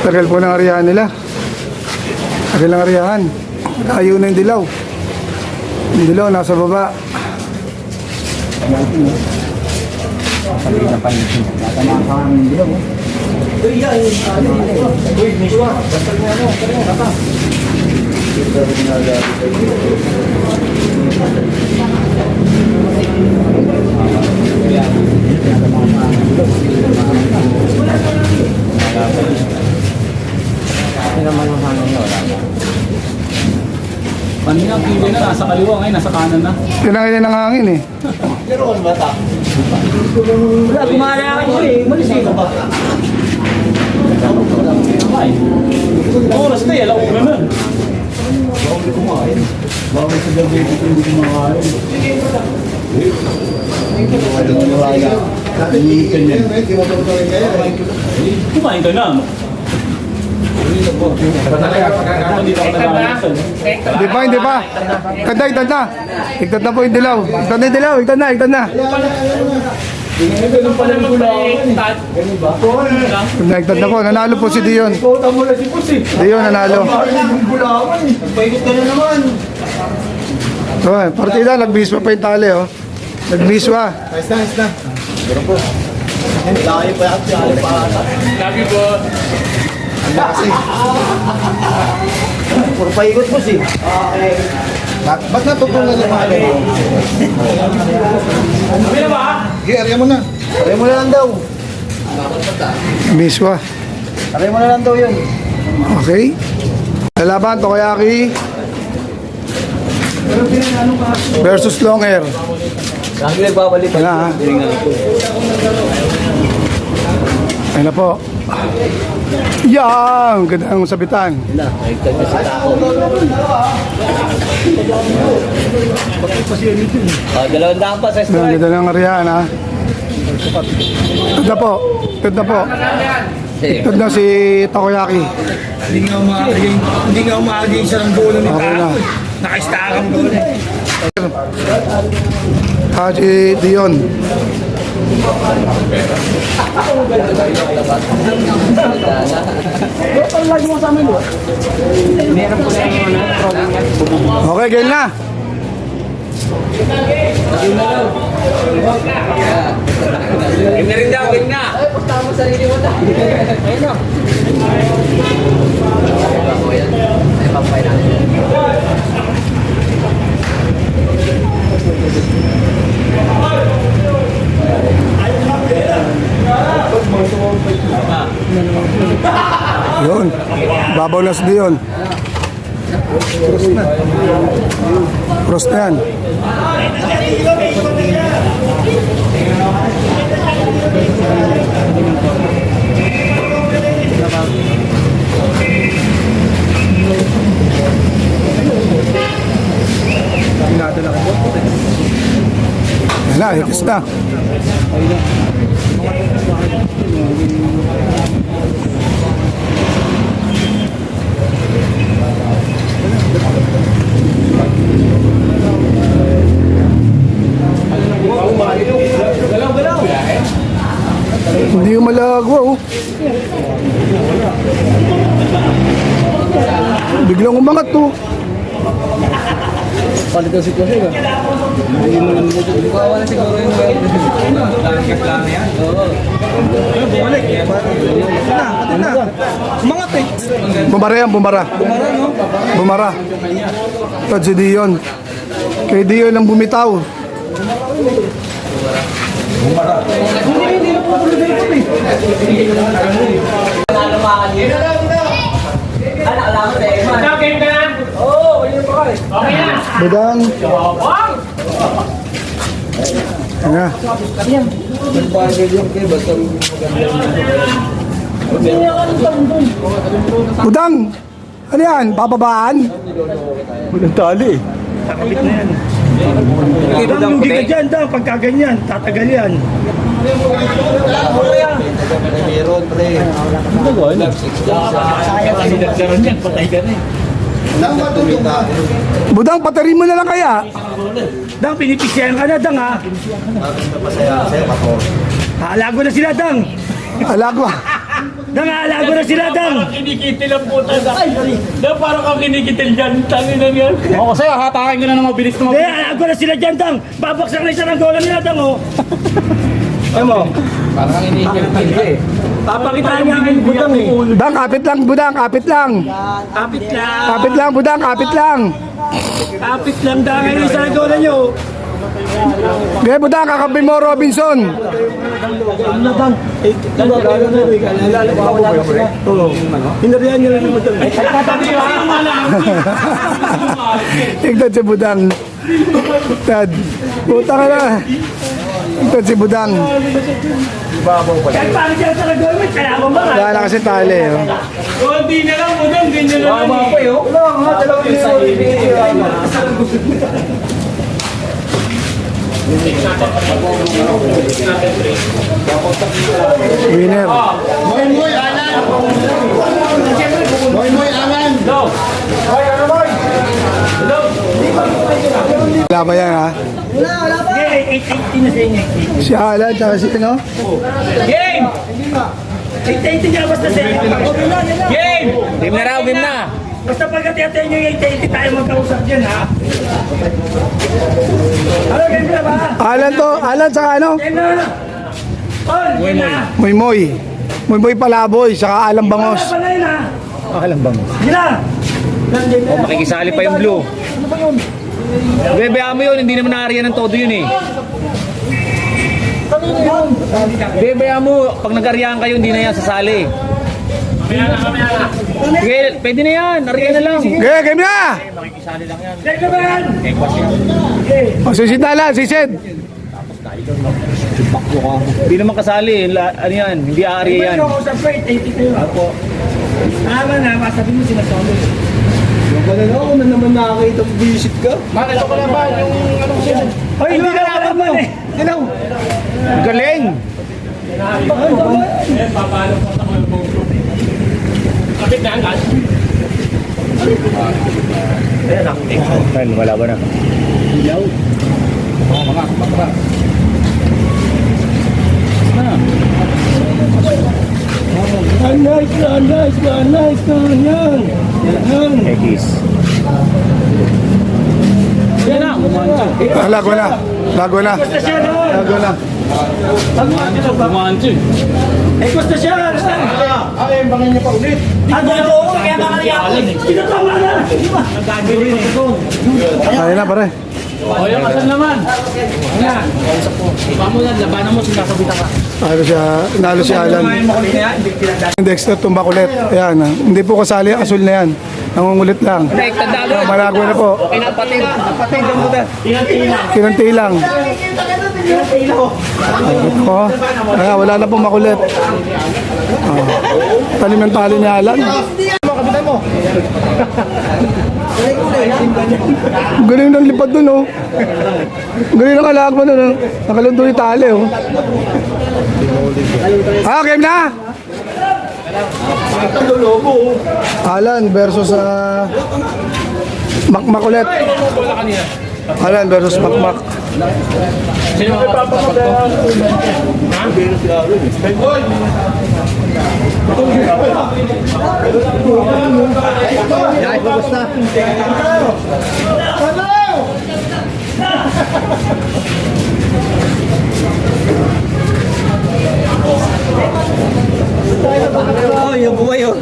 Speaker 4: Tagal po ng ariyahan nila. Tagal ng ariyahan. Layo na yung dilaw. Yung dilaw nasa baba.
Speaker 3: Kanina, pili na, nasa kaliwa ngayon, nasa kanan na.
Speaker 4: Tinangin ng hangin eh.
Speaker 5: Wala, gumala ako eh. Malis eh.
Speaker 3: Ay, oras na, alam ko naman. Kumain ka na. Hindi pa ako nag-aalasal.
Speaker 4: Hindi pa. Igtad na. Igtad na po yung dilaw. Igtad na yung dilaw. Igtad na.
Speaker 3: Ganun pala yung
Speaker 4: Igtad na po. Nanalo po si Dion.
Speaker 3: Kota mo na si Pus eh.
Speaker 4: Dion nanalo.
Speaker 3: Nagpaikot ka na naman.
Speaker 4: So, partida, nagbiswa pa yung tali oh. Nagbiswa.
Speaker 3: Ayos na. Laki pa yan, laki pa ata. Lagi po.
Speaker 2: Puro paikot po si.
Speaker 3: Ba't natutunan yung mga ganyan? Sabi na ba? Area mo na.
Speaker 2: Try mo na lang daw.
Speaker 4: Biswa.
Speaker 2: Try mo na lang daw yun.
Speaker 4: Okay. Lalaban, Tokoyaki versus long hair.
Speaker 2: Lagi nagbabalik.
Speaker 4: Yan na ha. Ayun na po. Yan! Ganda ang sabitan.
Speaker 2: Na, nagtag na si Tako. Dalawang daan pa sa
Speaker 4: Ang
Speaker 2: strike.
Speaker 4: ganda ng ariyan ha. Ito na po. Ito na si Takoyaki.
Speaker 3: Hindi nga umaagi siya ng goal ni
Speaker 4: Okay na.
Speaker 3: Naka-stackang goal eh.
Speaker 4: Haji Dion. Okay, game na.
Speaker 5: Game na rin daw, game na. Ay, pusta mo sarili mo na. Ayun na. Ay, pampay na.
Speaker 4: Yun. Babaw na si Dion. Cross na yan. Yan na, hikis na. Hindi yung malagwa, oh. Biglang umangat, oh.
Speaker 5: Palitan si Kuya ka. Hindi mo lang dito. Wala siguro yung well. Langkas lang yan. Oo. Bumalik. Umangat eh.
Speaker 4: Bumara yan, bumara.
Speaker 5: Bumara no?
Speaker 4: Bumara. Ito si Dion. Kay Dion lang bumitaw. Budang. Ano? Budang. Ano yan? Bababaan? Walang tali.
Speaker 3: Hindi ka dyan, daw. Pagka ganyan, tatagal yan.
Speaker 4: Budang, patarin mo na lang kaya.
Speaker 3: Dang, pinipisyahan ka na, Dang, ha? Haalago na sila, Dang.
Speaker 4: Alagwa.
Speaker 3: Dang, haalago na sila, Dang.
Speaker 2: Kinikitil ang puta na. Parang kang kinikitil dyan. Tangin na yan.
Speaker 3: Oo, kasi hatakin ko na ng mabilis na mabilis. Haalago na sila dyan, Dang. Babaksak na isa ng gola nila, Dang, oh. Ano mo?
Speaker 5: Parang inikikitil eh.
Speaker 3: Papakitaan niya ang budang, eh.
Speaker 4: Budang, kapit lang, budang, kapit lang.
Speaker 3: Kapit lang.
Speaker 4: Kapit lang, budang, kapit lang.
Speaker 3: Kapit lang, Dang. Ngayon isa ng gola nyo.
Speaker 4: Gaya budang, kakampi mo, Robinson.
Speaker 3: Hinarihan nyo lang naman ito.
Speaker 4: Tignan si budang. Tad, puta ka na. Tignan si budang.
Speaker 3: Kahit paano dyan sa nag-government, kaya mo ba?
Speaker 4: Wala na kasi tali. Oh.
Speaker 2: Hindi na lang, budang. Hindi na lang.
Speaker 4: Winner. Wala ba yan, ha?
Speaker 3: Okay, 880 na sa inyo.
Speaker 4: Si Alan, tsaka si ano?
Speaker 3: Game! 880 niya basta sa inyo.
Speaker 2: Game! Game na raw, game na.
Speaker 3: Basta pagkatiyatay nyo yung 880 tayo magkausap dyan, ha? Ano, game na ba?
Speaker 4: Alan to, Alan tsaka ano?
Speaker 3: Game na! Paul, game na!
Speaker 4: Moymoy. Moymoy Palaboy, tsaka Alang Bangos.
Speaker 3: Wala pa na yun, ha?
Speaker 4: Alang Bangos.
Speaker 3: Sige na!
Speaker 2: Makikisali pa yung blue. Bebea mo yun, hindi naman naariyan ng todo yun eh. Bebea mo, pag nag-ariyan kayo, hindi na yan sasali. Sige, pwede na yan, ariyan na lang.
Speaker 4: Okay, game na!
Speaker 3: Game na ba yan?
Speaker 4: O, sisid na Alan, sisid.
Speaker 2: Hindi naman kasali, ano yan, hindi aariyan yan.
Speaker 3: Pwede ko kausap ko, 880 kayo. Ako. Tama na, masabi mo sinasabi. Hoy, hindi na alam mo.
Speaker 2: Galing! Ayun, wala ba na?
Speaker 3: Nice. Yan.
Speaker 2: Ekis. Yan na,
Speaker 4: Lago na. Lago na.
Speaker 3: Basta siya, no?
Speaker 4: Lago na.
Speaker 2: Bumancho.
Speaker 3: Eh, basta siya.
Speaker 1: Ay, bangin niya pa ulit.
Speaker 3: Ano, kaya makakayakot. Pinatawa na. Di ba?
Speaker 4: Ayun na, pare.
Speaker 2: O, yung kasal naman. Ayan. Iba mo yan, labanan mo, sinasabitan ka.
Speaker 4: Nalo si Alan. Dexter tumbak ulit. Ayan, hindi po kasali ang asul na yan. Nangungulit lang. Malago na po.
Speaker 2: Pinapatid ang buda.
Speaker 4: Kinanti lang. Oh, wala na po makulit. Oh. Talim ng tali ni Alan. Galing ng lipad dun, oh. Galing ng alagman dun, oh. Nakalundo yung tali, oh. Game na! Alan versus Makmak ulit. Alan versus Makmak.
Speaker 2: Sino may papamatay?
Speaker 5: Oh, yung buhay oh.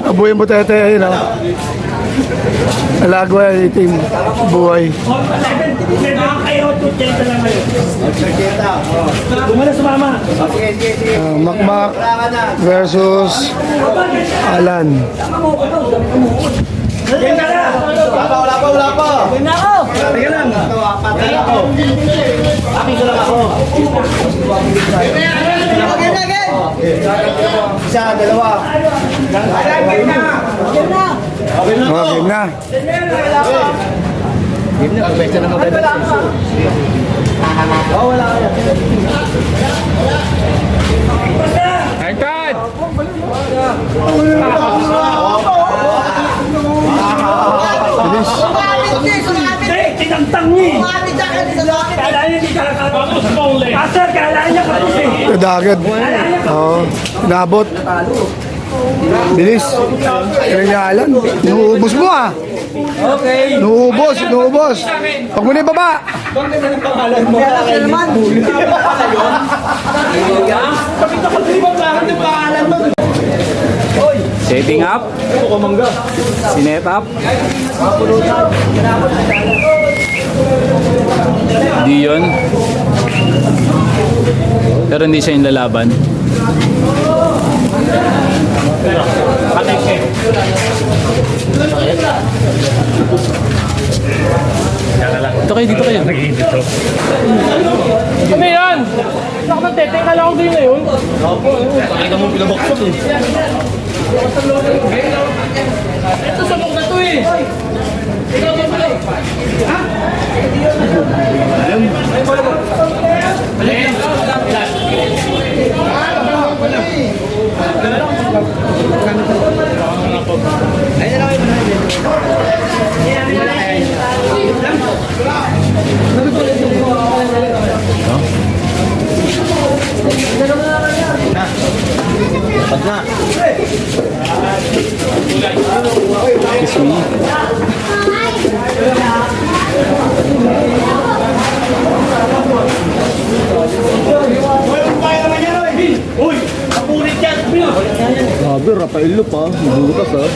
Speaker 4: Abuhay mo tete, ayun oh. Alagwa, itim, buhay.
Speaker 3: Kayo, 280 lang ngayon. Gumana sa mama.
Speaker 4: Makmak versus Alan.
Speaker 3: Yan ka na.
Speaker 2: Wala pa.
Speaker 3: Teka lang.
Speaker 2: Isa, dalawa.
Speaker 4: Okay na.
Speaker 3: Tinantang niya. Kala niya hindi ka nakatapos. Master, kala niya kapos eh.
Speaker 4: Kadagad. Oo. Nabot. Bilis. Kaya niya Alan. Nuubos mo ah.
Speaker 5: Okay.
Speaker 4: Nuubos. Pag mo na ibaba.
Speaker 5: Setting up. Sinet up. Di yun. Pero hindi siya yung lalaban. Dito kayo, dito kayo.
Speaker 2: Ano yan? Nakatete, kala ko din na yun. Nakita mo pinabaksak eh. Ito sa mong na to eh.
Speaker 5: Excuse me.
Speaker 3: Uy, kapulit yan.
Speaker 2: Grabe, Rafaelo pa. Butas ah.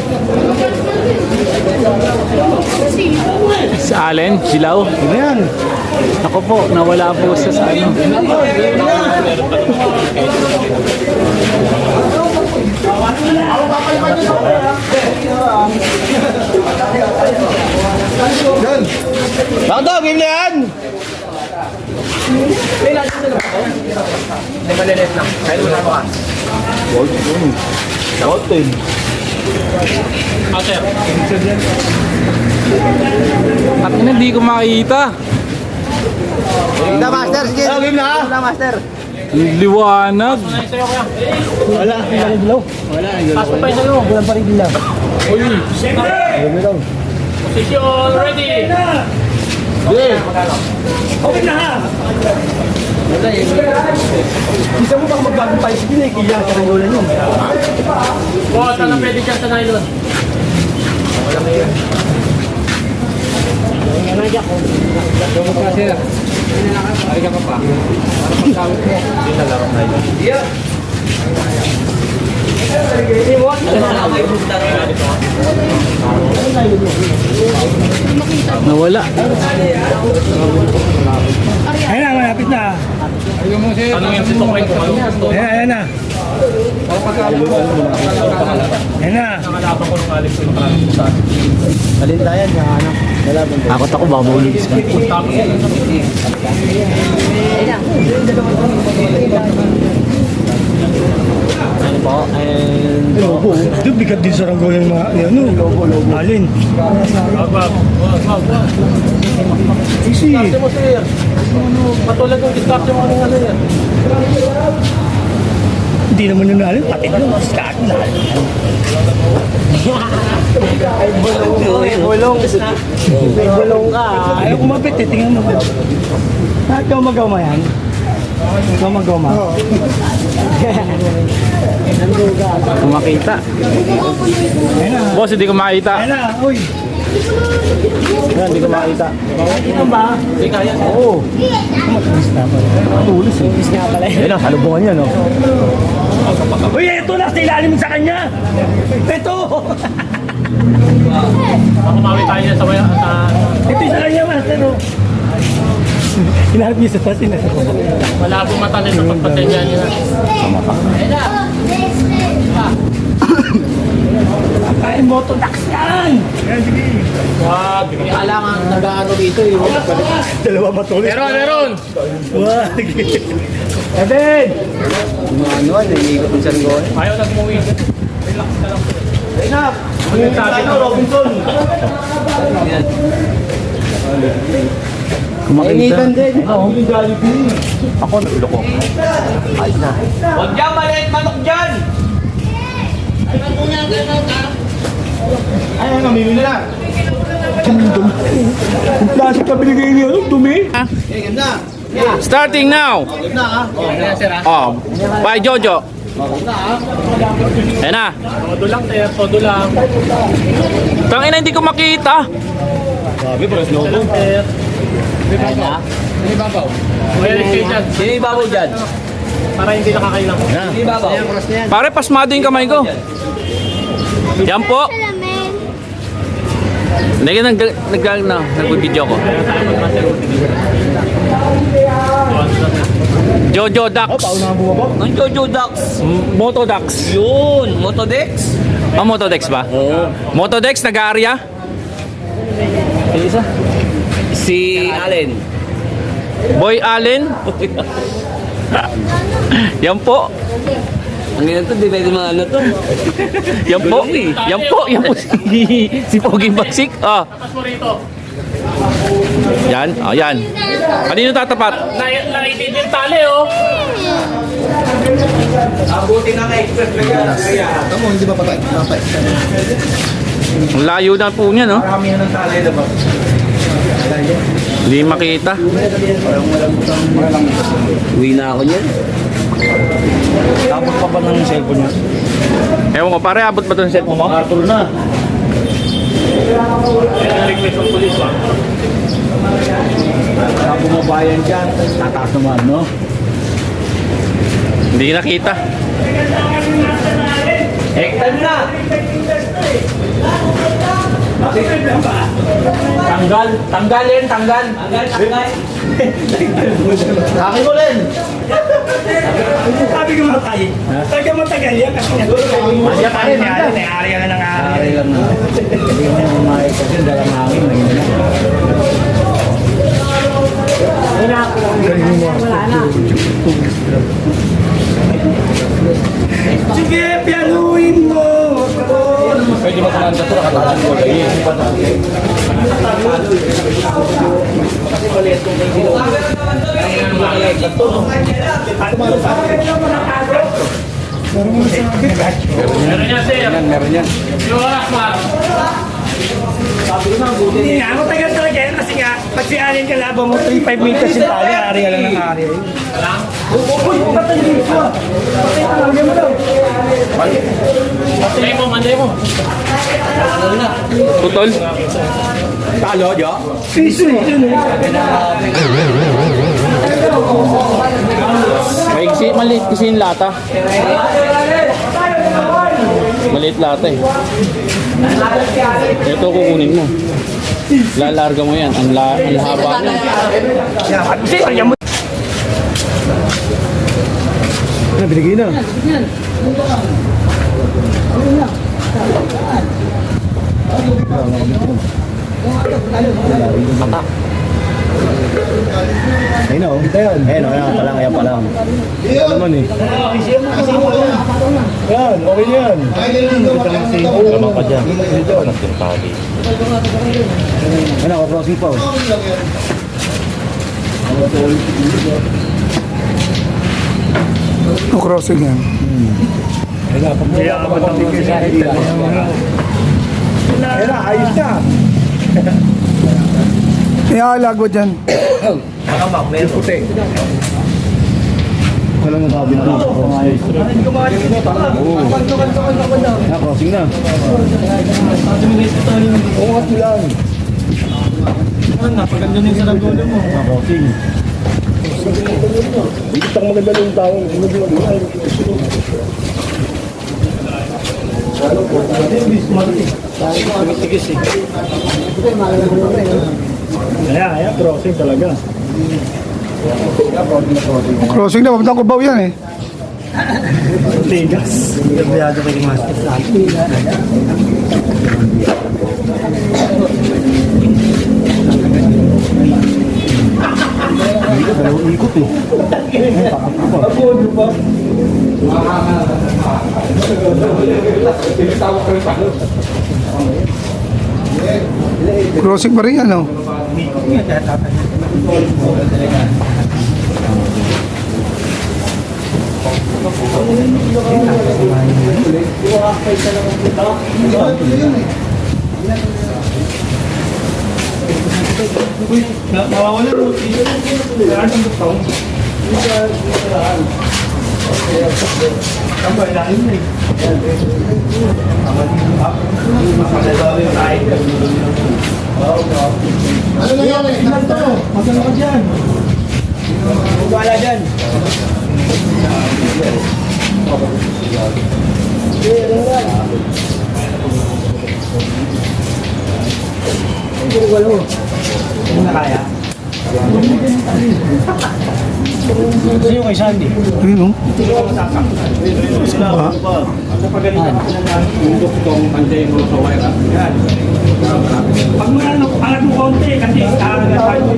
Speaker 5: Sa Allen, Silaw.
Speaker 2: Ano yan?
Speaker 5: Ako po, nawala po sa ano.
Speaker 2: Bakit daw? Game na yan!
Speaker 5: At hindi ko makita.
Speaker 2: Na master, sige. Game na. Na master.
Speaker 5: Liwanag.
Speaker 2: Wala, wala dilaw. Wala, pasok pa sa'yo. Wala pa rin dilaw.
Speaker 3: Position ready. Okay na ha.
Speaker 2: Isa mo bang magbagong pa sige na ikiyak sa nanggulan yun.
Speaker 3: Bota na pwede dyan sa nylon.
Speaker 5: Nawala.
Speaker 3: Ayun na, malapit na.
Speaker 2: Tanungin si Tokay kung anong gusto.
Speaker 3: Ayan na. Ayan na.
Speaker 2: Nakalaban ko nung alis ko yung kalang sa akin.
Speaker 4: Talintayan niya, ano? Lalaban ko.
Speaker 5: Takot ako, baka mahulog ka.
Speaker 2: Ano po? And...
Speaker 3: Lobo. Ito, bigat din sa ranggol ng mga, ano, alin. Easy.
Speaker 2: Diskarte mo sir. Patulad ng diskarte mo anong ano yan.
Speaker 3: Hindi naman yun alin, pati na, start na.
Speaker 2: Bulong. May bulong ka.
Speaker 3: Ayaw kumapit eh, tingnan mo. Lahat ka magaw mo yan. Goma-goma.
Speaker 5: Kung makita. Boss, hindi ko makita.
Speaker 3: Ayan na, uy.
Speaker 5: Yan, hindi ko makita.
Speaker 3: Ito ba?
Speaker 5: Hindi kaya.
Speaker 3: Oo. Tulis eh. Tulis nga pala.
Speaker 5: Ayun na, salubungan yan, no?
Speaker 3: Uy, ito na, sa ilalim sa kanya. Ito.
Speaker 2: Makumawi tayo sa
Speaker 3: Ito yung sa kanya, master. Oh. Hinahanap niya sa taas,
Speaker 2: malabo mata nito pagpatay niya niya.
Speaker 3: Ay, motodax yan.
Speaker 2: Wag. Kailangan nag-ano dito eh.
Speaker 3: Dalawa matulis.
Speaker 2: Meron!
Speaker 3: Wag.
Speaker 2: Evan!
Speaker 5: Ano, naiikot yung saranggola.
Speaker 2: Ayaw nag-umuwi. Relax ka lang.
Speaker 3: Enough.
Speaker 2: Sabi ko,
Speaker 3: Robinson.
Speaker 5: Kumakita.
Speaker 3: din.
Speaker 5: Ako, nagulo ko. Ayos na.
Speaker 2: Huwag dyan, maliit manok dyan!
Speaker 3: Ay, namimili na. Yung plastic na binigay niyo, dumi.
Speaker 5: Starting now. Oh, bye Jojo. Ayan na.
Speaker 2: Todo lang, tayo. Todo lang.
Speaker 5: Tangina, hindi ko makita.
Speaker 3: Sabi, pares logo.
Speaker 2: Ayan, exchange dyan.
Speaker 5: Sino ibabaw dyan?
Speaker 2: Para hindi nakakailang.
Speaker 5: Sino ibabaw? Pare, pasmado yung kamay ko. Yan po. Hindi nag-video ko. Jojo Dax. Ang Jojo Dax. Motodax. Yun, Motodex. Ah, Motodex ba? Oo. Motodex, nag-aarya? Isa? Si Allen. Boy Allen? Yan po. Ang ganito, di pwede mga ano to. Yan po. Yan po si Poging Bagsik. Ah.
Speaker 2: Tapas mo rito.
Speaker 5: Yan, yan. Kanino tatapat?
Speaker 2: Naitid yung tali, oh.
Speaker 5: Ang layo na po niya, no? Hindi makita. Uwi na ako niyan.
Speaker 3: Tapos pa ba ng cellphone niya?
Speaker 5: Ewan ko, pare, abot ba ito ng cellphone mo?
Speaker 3: Arthur na.
Speaker 2: Ayan, request ng police, ah.
Speaker 3: Sa bumabayan dyan, tataas naman, no?
Speaker 5: Hindi nakita.
Speaker 3: Hektan na! Tanggalin. Sabi mo rin. Sabi ko matay. Sabi ko matagal yan kasi masya pa rin. May-ari ka na ng ari.
Speaker 5: Ari lang na. Hindi mo na kumain kasi dalang hangin.
Speaker 3: Sige, pianuin mo.
Speaker 5: Pwede mo kumain ka ito, nakatakas mo kayo.
Speaker 2: Meron yan, sir.
Speaker 5: Meron yan.
Speaker 2: Yung oras, Mark.
Speaker 3: Hindi nga, matagal talaga yan kasi nga, pag si Alien kalaban mo, 3-5 meters yung tali, ari ka lang ng ari. Uy, patay dito. Patay talaga mo daw.
Speaker 2: Manday mo.
Speaker 5: Putol.
Speaker 3: Talo, Jo? Piso eh.
Speaker 5: Maliit kasi yung lata. Maliit lata eh. Ito kukunin mo. Lalarga mo yan. Ang haba niya.
Speaker 3: Kasi, ayan mo. Binigay na. Ayun o, ayan pa lang. Ayan naman eh. Yan, okay na yan. Tama pa dyan. Ayun ako, crossing pa o.
Speaker 4: Crossing yan.
Speaker 3: Kaya ka matapos sa ito. Ayun na, ayos na.
Speaker 4: Iaalag mo dyan.
Speaker 3: Nakamak, may puti.
Speaker 5: Wala na sabi na. Oo. Na, crossing na. Uungat mo lang.
Speaker 3: Napaganda na yung saranggola mo.
Speaker 5: Na, crossing. Dito ang maganda yung tao.
Speaker 3: Tumitigas eh. Kaya, crossing talaga.
Speaker 4: Crossing na, papuntang Cubao yan eh.
Speaker 3: Tigas. Biyado kay Master sa akin.
Speaker 5: Dalawang ikot eh.
Speaker 4: Crossing pa rin yan, no?
Speaker 3: Nawawala mo. Lahat ng butong. Ang bailahin na eh. Ano na yan eh? Magano ka dyan? Wala dyan. Ano na kaya? Ito yung kay Sandy.
Speaker 4: Ayun, no?
Speaker 3: Pag mo ano, alat mo konti kasi kakagat tayo.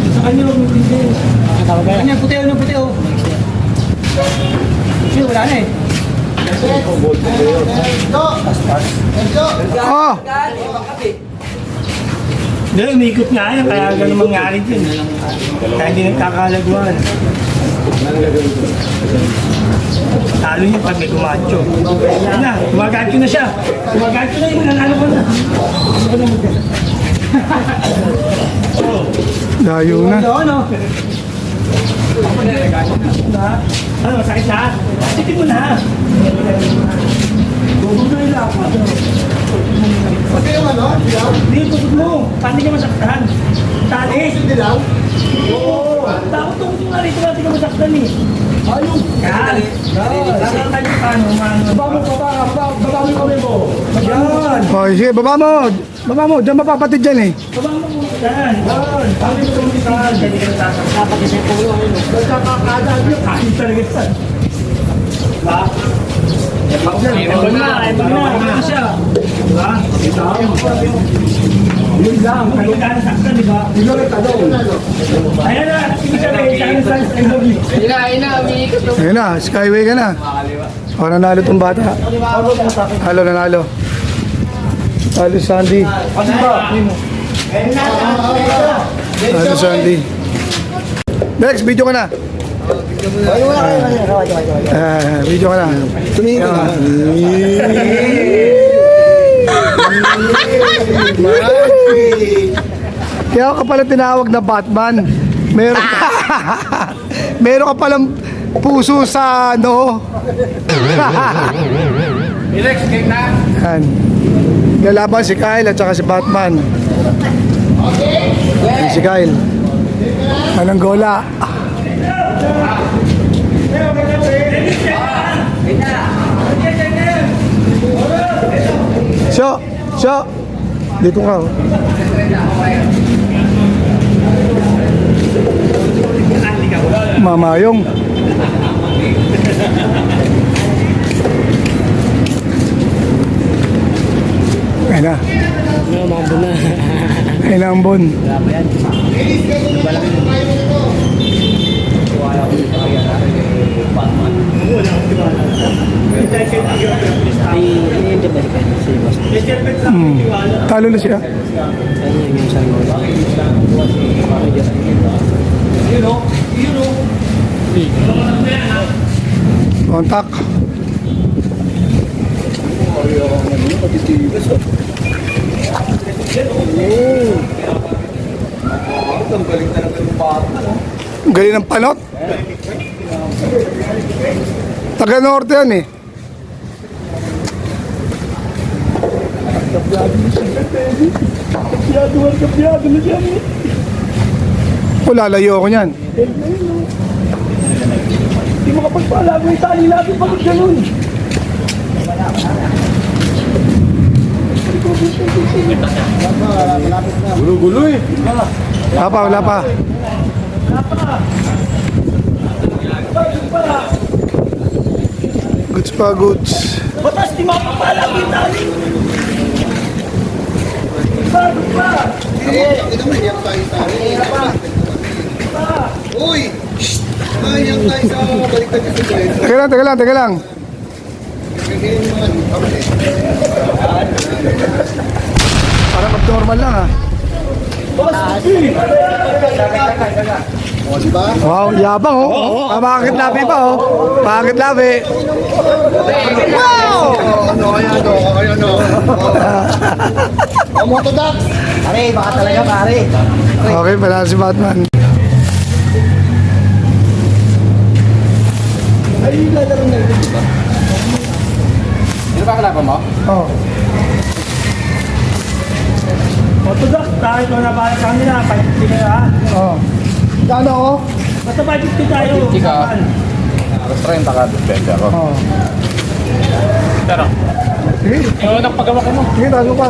Speaker 3: Sa kanya huwag mo tingin. Kanya puti o, puti o. Kasi wala na eh.
Speaker 4: Ah!
Speaker 3: Hindi, umikot nga yan, kaya gano'n mangyari dyan. Kaya hindi nagkakalagwan. Talo niya pag may kumacho. Yan na, gumagacho na siya. Gumagacho na yun, nanalo ko na.
Speaker 4: Layo na.
Speaker 3: Ano? Ano, sakit na? Sitin mo na. Guguloy lang ako.
Speaker 2: Pati yung ano? Dilaw?
Speaker 3: Hindi, tugod mo. Pati ka masaktan. Talis.
Speaker 2: Dilaw?
Speaker 3: Oo. Takot tugod mo nga rito, pati ka masaktan eh.
Speaker 2: Ayun.
Speaker 3: Yan. Saan tayo paano, mano?
Speaker 2: Baba mo kami mo.
Speaker 3: Yan.
Speaker 4: Oh, sige, baba mo. Baba mo, dyan mapapatid dyan eh.
Speaker 3: Baba mo muna dyan. Yan. Pati mo kami saan. Dyan ka nasasaktan. Dapat isa yung pulo.
Speaker 2: Nagkakakada yun.
Speaker 3: Kahit talaga saan. Diba? Ebag na. Ano siya? Diba?
Speaker 2: Yun lang.
Speaker 3: Kaya ka nasaktan, diba?
Speaker 2: Yun lang ang tanong.
Speaker 3: Ayan na. Sige sabi, saan sa MW?
Speaker 4: Ayun na, skyway ka na. O, nanalo tong bata. Halo, nanalo. Halo, Sandy. Halo, Sandy. Next, video ka na. Video ka na.
Speaker 2: Tumingin ka.
Speaker 4: Kaya ka pala tinawag na Batman. Meron ka. Meron ka palang puso sa ano.
Speaker 2: Relax, game na.
Speaker 4: Yan. Lalaban si Kyle at saka si Batman. Yan si Kyle. Anong gola? Siya. Dito ka. Oh. Mamayong. Ayun na. Ayun na ang bon. Talo na siya. Kontak.
Speaker 5: Ang galing talaga ng bata, no?
Speaker 4: Ang galing ng panot. Taga Norte yan eh. O, lalayo ako niyan.
Speaker 3: Hindi mo kapagpalago yung tali natin pag ganun.
Speaker 5: Gulo-gulo eh.
Speaker 4: Wala pa. Goods pa, goods.
Speaker 3: Batas, di mapapalago yung tali. Bago pa.
Speaker 5: Uy! Mayang tayo sa baliktad kasi guys.
Speaker 4: Teka lang. Parang abnormal lang ah.
Speaker 5: O, diba?
Speaker 4: Wow, yabang oh. Bakit labi pa oh. Bakit labi?
Speaker 5: Ano? O, motodak!
Speaker 2: Pare, baka talaga pare.
Speaker 4: Okay, pala si Batman.
Speaker 5: Sino ba kalaban mo?
Speaker 4: Oh.
Speaker 3: Motodoc, tayo ko na para sa kanila. 550 kayo ha.
Speaker 4: Oh. Kano oh?
Speaker 3: Basta 550 tayo.
Speaker 5: 550 ka. Alas 30 ka, depende ako.
Speaker 4: Oh.
Speaker 5: Pero,
Speaker 4: Sige,
Speaker 5: nagpagawa ka mo.
Speaker 4: sige, tago pa.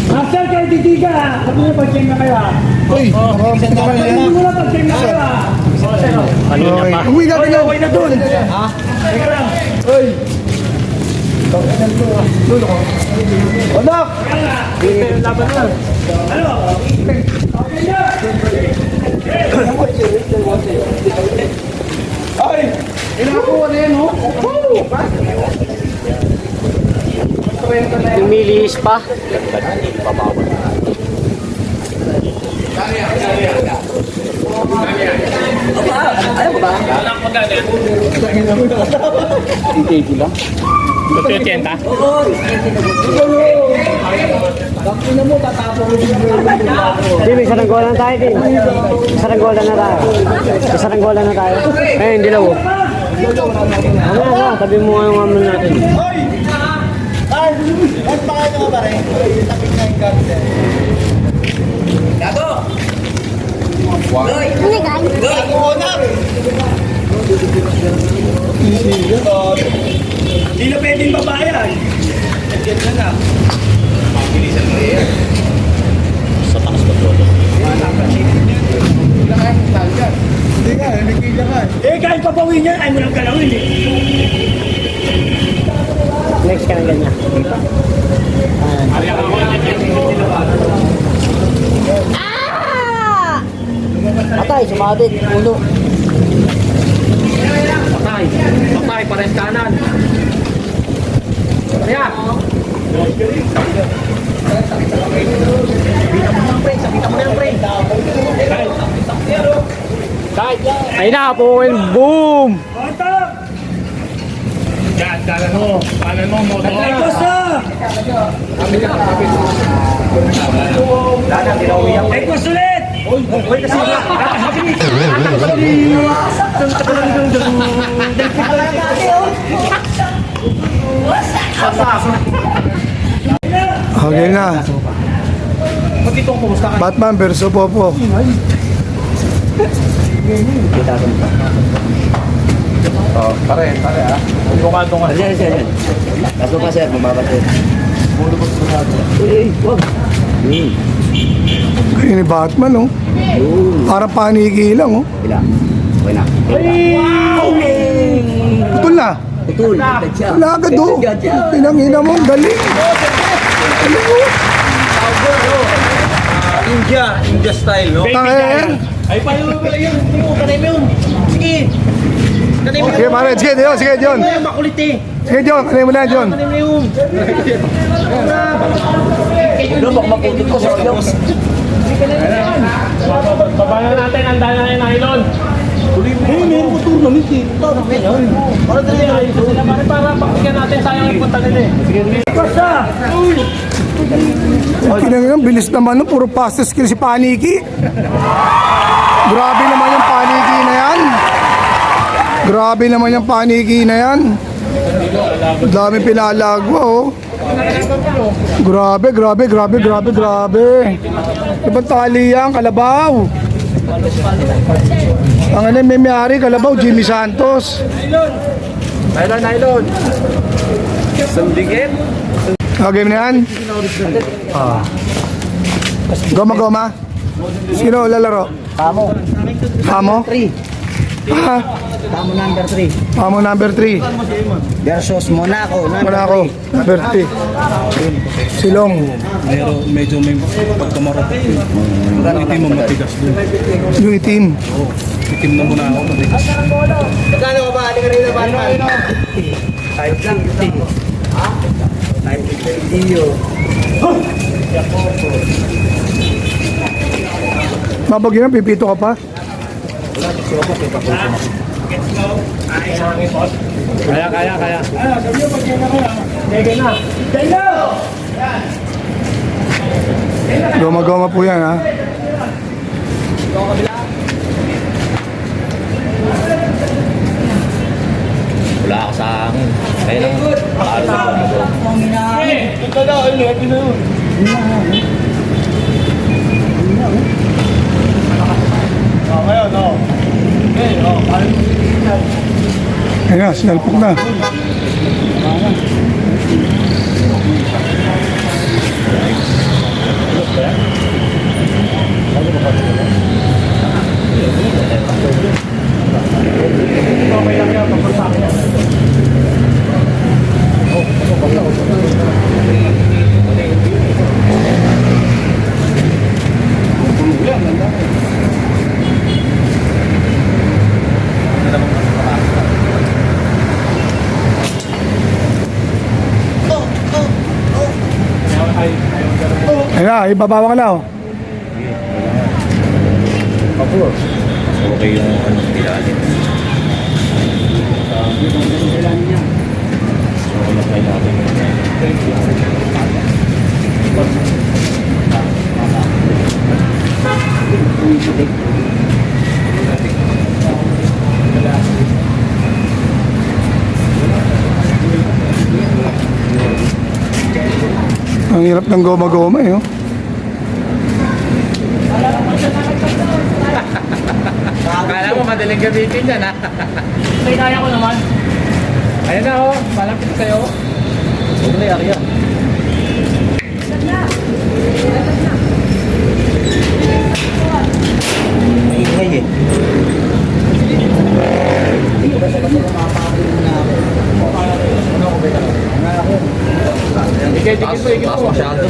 Speaker 3: Master, kayo titiga ha. Sabi niyo pag-check na kayo ha.
Speaker 4: Uy, maraming naman
Speaker 3: Sabi
Speaker 4: yan.
Speaker 3: mo na pag-check na kayo ha.
Speaker 4: Okay. Uwi natin lang.
Speaker 3: Okay na dun. Ha? Teka lang.
Speaker 4: Uy.
Speaker 3: Anak! Laban na. Ano? Okay na! Ay! Inakuha na yan, oh!
Speaker 2: Lumilis pa. Hindi, may saranggola na tayo din. Saranggola na tayo. May saranggola na tayo. Eh, hindi lang. Ano, tabi mo nga yung amin natin.
Speaker 3: Hindi na pwedeng babayan. Nandiyan na.
Speaker 4: Hindi ka, nakikita ka.
Speaker 3: Eh, kahit papawin niya, ay mo lang galawin eh.
Speaker 2: Next ka na ganyan. Patay, sumadit. Ulo.
Speaker 5: Patay, pares kanan. Kaya!
Speaker 2: Ayun na, puwin. Boom!
Speaker 3: Kontak!
Speaker 5: Yan, kanan mo, motor.
Speaker 3: Ay, Costa! Ay, Costa ulit! Uy, kasi
Speaker 4: Okay na. Batman versus Popo.
Speaker 5: Oh, pare ah. Bukado nga.
Speaker 2: Kaso pa sir, mababa sir.
Speaker 4: Kaya ni Batman oh. Parang paniki lang oh.
Speaker 2: Bila. Okay na.
Speaker 4: Putol na.
Speaker 2: Putul.
Speaker 4: Wala agad oh. Pinangina mo, ang galing. Galing oh.
Speaker 5: India style, no?
Speaker 4: Tangin.
Speaker 5: Ay, paano mo pala yun? Kanay mo yun. Sige. Kanay mo
Speaker 4: Sige pare, sige Dion, sige Dion.
Speaker 5: yun. Makulit eh.
Speaker 4: Sige Dion, kanay mo na Dion.
Speaker 5: Kanay mo yun. Doon, baka maputot ko sa ulo.
Speaker 3: Babayan natin ang dala ng nylon. meron ko tournament eh.
Speaker 2: Para pakinggan natin, sayang yung punta nila eh.
Speaker 3: Basta!
Speaker 4: Kinang bilis naman, no? Puro fastest skill si Paniki. Grabe naman yung Paniki na yan. Grabe naman yung Paniki na yan. Dami pinalagwa, oh. Grabe. Ibang tali yan, Kalabaw. Ang ano may may-ari, Kalabaw, Jimmy Santos.
Speaker 2: Nylon. Sandigit.
Speaker 4: Game na yan? Goma. Sino lalaro? Pamo?
Speaker 5: 3.
Speaker 4: Ha?
Speaker 5: Tamo number 3.
Speaker 4: Pamo number 3.
Speaker 5: Versus Monaco.
Speaker 4: Monaco, number 3. Silong.
Speaker 5: Medyo may pagkamarap. Ang itim ang matigas doon.
Speaker 4: Yung itim.
Speaker 5: Itim na muna ako. Magkano ka ba? Halika rin na Batman. 550. Ha? 550 iyo.
Speaker 4: Mabagyan na, pipito ka pa.
Speaker 2: Kaya.
Speaker 4: Goma po yan, ha?
Speaker 5: Wala ka sa akin. Kaya lang.
Speaker 4: Ayan na, sinalpok na. Ayan na, ibabawa ka na, oh.
Speaker 5: Okay yung ano ilalim.
Speaker 4: Ang hirap ng goma-goma, eh, oh.
Speaker 2: Kala mo madaling gamitin yan ha. Kaya ko naman. Ayan na oh, malapit sa'yo. Huwag na yari yan.
Speaker 5: May ingay eh.
Speaker 2: Ikit po.
Speaker 5: Masyado.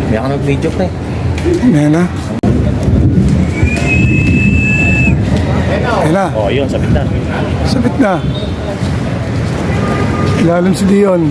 Speaker 5: May ako nag-video pa eh.
Speaker 4: Ayan na. Ayan na,
Speaker 5: Oh, yun, sabit na.
Speaker 4: sabit na. Ilalim si Dion.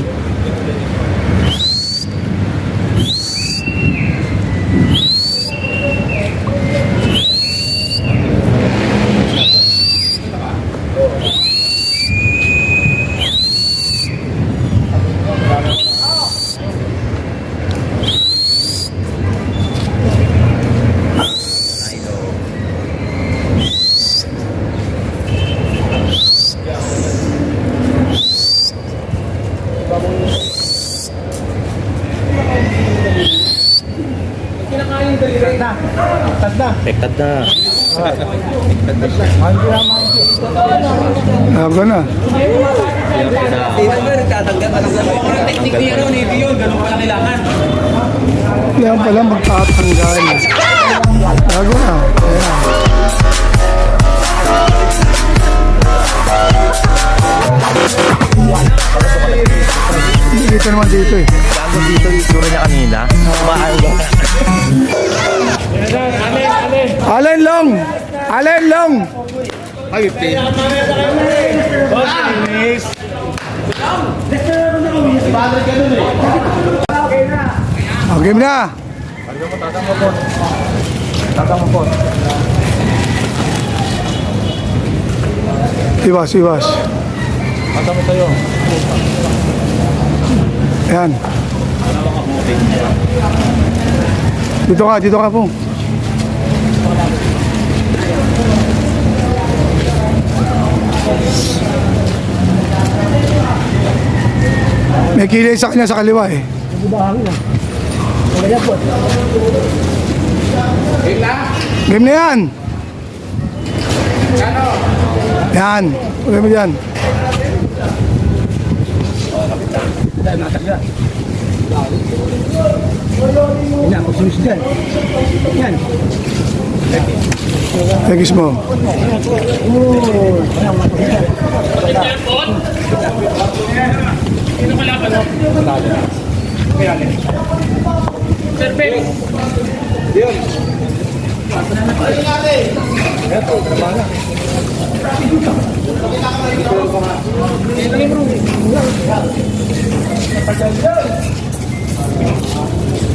Speaker 5: Pektad na.
Speaker 4: Lago na.
Speaker 5: Technique niya raw, Navy yun. Ganun pala kailangan.
Speaker 4: Yan pala magtatanggal. Lago na. Ayan. Dito naman dito eh.
Speaker 5: Bago dito, isura niya kanina. Maaga.
Speaker 4: Allen Long! Allen Long! Oh, game na. Iwas, iwas. Ayan. Dito ka po. May kilay sa kanya sa kaliwa eh. Game na yan. Yan. Huwag mo dyan.
Speaker 3: Yan, kung sumis dyan. Yan.
Speaker 4: Legis mo.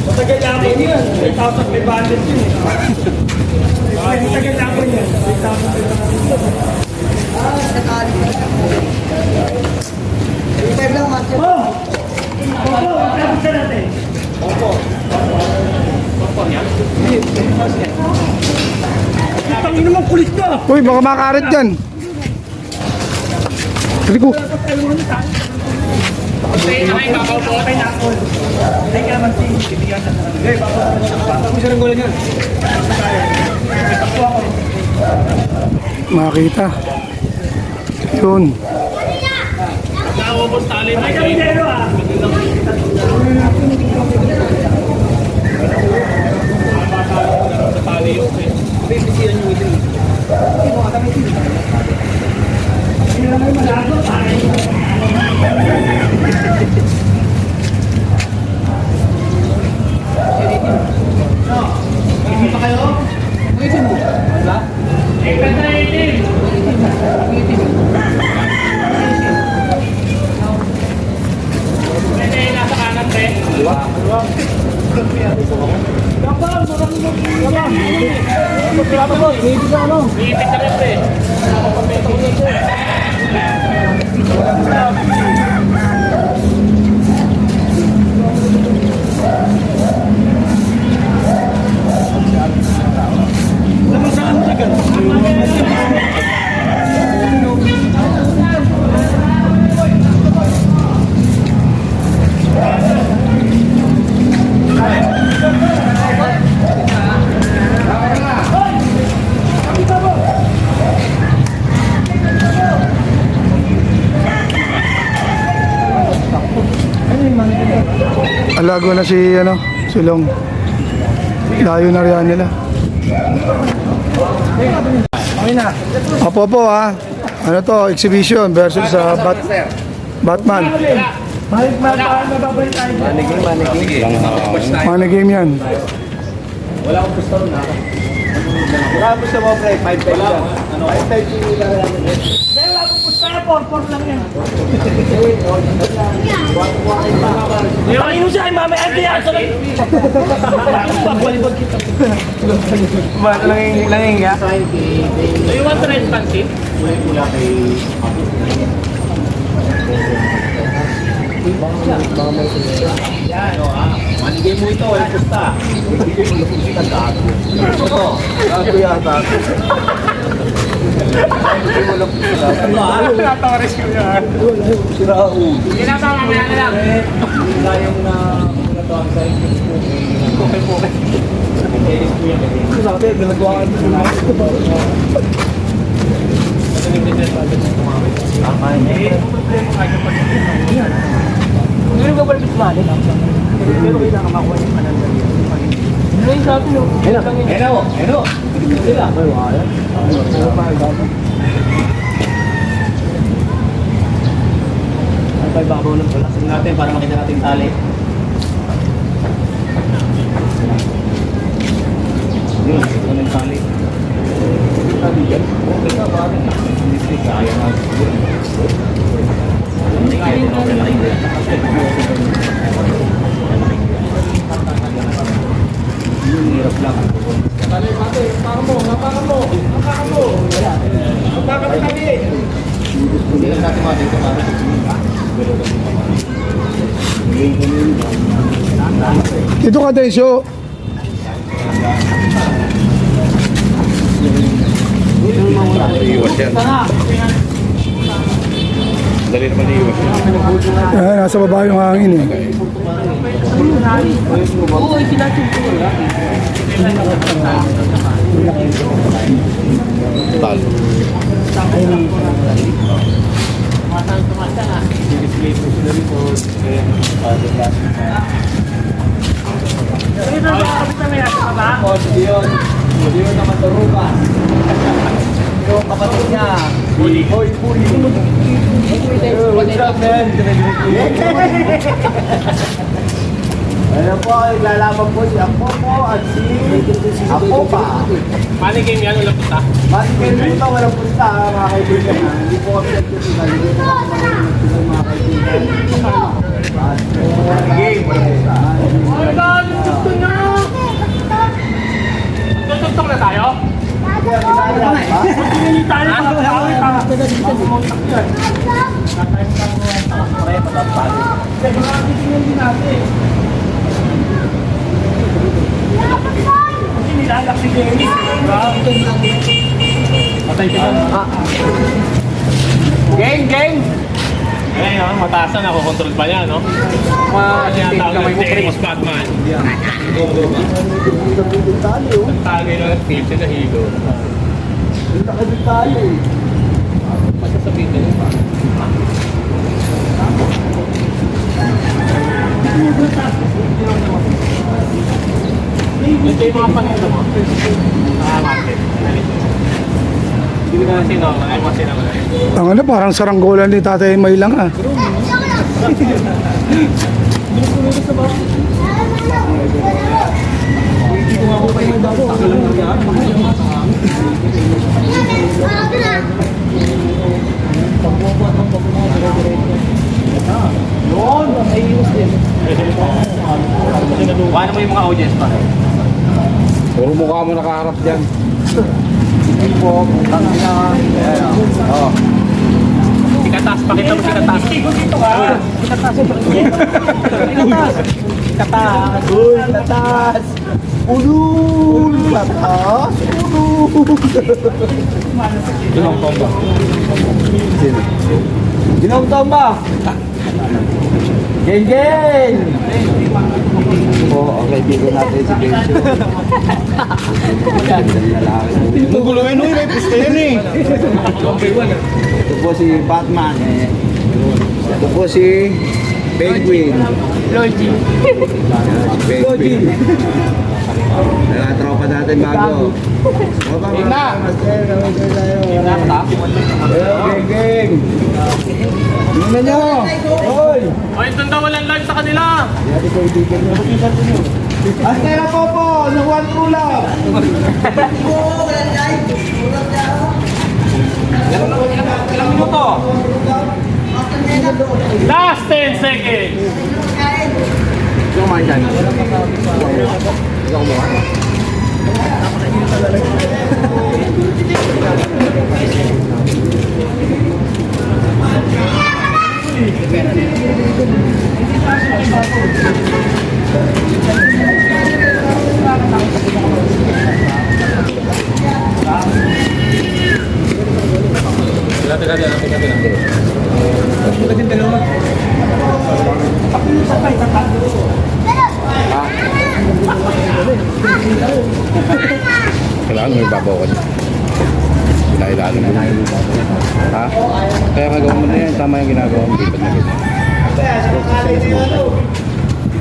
Speaker 3: Matagal lang ako yan. 3,500 yun. Matagal lang ako yan. 3,500. Tangin naman kulit ka.
Speaker 4: Uy, baka makaret dyan. Dali ko. Makita. Yun. Alago na si Silong. Layo na riyan nila. Opo ha. Ano to, exhibition versus Batman. Money game yan.
Speaker 2: Wala po sa mga pre, 5-5 lang. 5-5 lang.
Speaker 3: Yung siya ay mamaya kaya sa pagbalibag kita.
Speaker 2: Ba't langing ka?
Speaker 3: Do you want red pancit?
Speaker 2: Manigay mo ito, walang pusta. Gago yata. Natawarish ko yan. Sirao.
Speaker 3: Ginatawa mo yan lang.
Speaker 2: Layong na pinatuan sa Poke-poke. Sabi, ginagawa ka
Speaker 3: Hindi ko ba rin mali? Pero kailangan makuha yung kananda. Ano yung sabi nyo?
Speaker 2: Eno! Sila.
Speaker 3: Ay, babaw lang pala.
Speaker 2: Tingnan natin para makita natin tali. Yun, ito na yung tali. Tali dyan? Okay na, bakit? Hindi kaya na.
Speaker 4: Dito ka, Densyo.
Speaker 5: Iwas yan. Dali naman iwas yan.
Speaker 4: Ayan, nasa baba yung hangin eh.
Speaker 5: Talo.
Speaker 2: Ano po, lalaban po si Apo po at si Apo pa.
Speaker 3: Paano game yan? Walang punta?
Speaker 2: Bakit kayo dito walang punta mga kaibigan? Hindi po kami nagtutulad. Hindi po kami nagtutulad mga kaibigan. Game, walang punta.
Speaker 3: Oh my God! Gusto niya! Tutok na tayo? Hindi tayo pagkakawin ka. Kasi nilalak si Jenny. Patay ka na.
Speaker 2: Gang!
Speaker 3: Ayun, no? Mataas na, nakokontrol pa niya, no? Ano yung tawag ng Dennis Batman? Ang tagay ng tips na higo.
Speaker 2: Nakabit tayo eh.
Speaker 3: Masasabihin na yun pa. Ito yung mga panito mo. Market. Hindi ko na sino, ay mo sino mo.
Speaker 4: Ang ano, parang saranggolan ni Tatay May lang ah.
Speaker 2: Paano mo yung mga audience pa?
Speaker 5: Puro mukha mo nakaharap dyan.
Speaker 2: Po, putang ina. Oh.
Speaker 3: Sikatas, pakita mo sikatas. Dito ka. Sikatas. Sikatas.
Speaker 2: Uy, tatas! Ulul! Tatas! Ulul!
Speaker 5: Ginong tomba. Sino?
Speaker 2: Ginong tomba! Geng geng! Oo, kaibigan natin si Benjo.
Speaker 5: Ang gulo yun, may pista yan eh.
Speaker 2: Ito po si Batman. Ito po si Penguin.
Speaker 3: Logi.
Speaker 2: Penguin. Tropa natin bago. Tropa mga master. Geng geng! Tingnan nyo! Hoy!
Speaker 3: Ay, doon daw walang live sa kanila.
Speaker 2: Yari kaibigan nyo. Astera Popo! Nang one true love!
Speaker 3: Ilang minuto? Last 10 seconds.
Speaker 2: Yung mga dyan.
Speaker 5: Kailangan may babaw ka dyan. Pinailalim mo. Ha? Kaya kagawa mo na yan. Tama yung ginagawa mo. Lipat na lipat.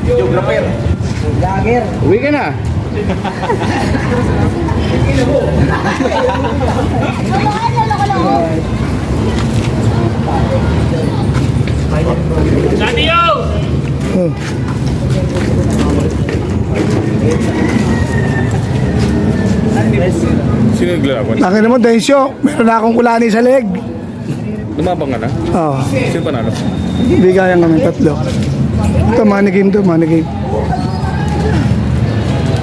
Speaker 2: Geographer. Lager.
Speaker 5: Uwi ka na.
Speaker 3: Sanyo!
Speaker 5: Sino naglalaban?
Speaker 4: Tangin naman, Densyo. Meron na akong kulani sa leg.
Speaker 5: Lumabang ka na?
Speaker 4: Oo.
Speaker 5: Sino panalo?
Speaker 4: Bigayan kami tatlo. Ito, money game to, money game.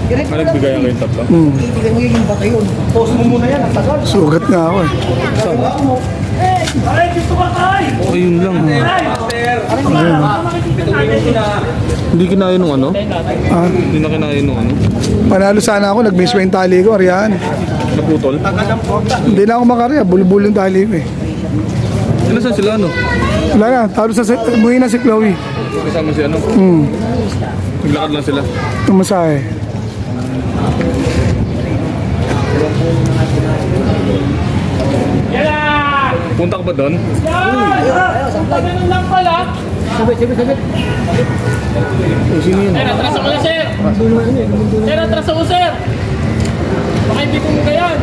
Speaker 5: Nagbigayan kayo tatlo?
Speaker 3: Post mo muna yan, ang tagal.
Speaker 4: Sugat nga ako eh.
Speaker 3: Ay, gusto ka tayo!
Speaker 5: Ayun lang. Hindi kinaya nung ano?
Speaker 4: Ah,
Speaker 5: Hindi na kinaya nung ano?
Speaker 4: panalo sana ako, nag-miss pa yung tali ko, Arihan.
Speaker 5: Naputol?
Speaker 4: Hindi na ako makarya, bulbul yung tali ko eh.
Speaker 5: Ilan saan sila ano?
Speaker 4: Wala na, talo sa, umuwi na si Chloe.
Speaker 5: Kasama si ano? Naglakad lang sila.
Speaker 4: Tumasahe.
Speaker 5: Punta ka ba doon?
Speaker 2: Ganun lang pala.
Speaker 5: Sino yun?
Speaker 2: Sir, atras ako na, sir. Sir, atras ako, sir. Baka hindi ko mo yan.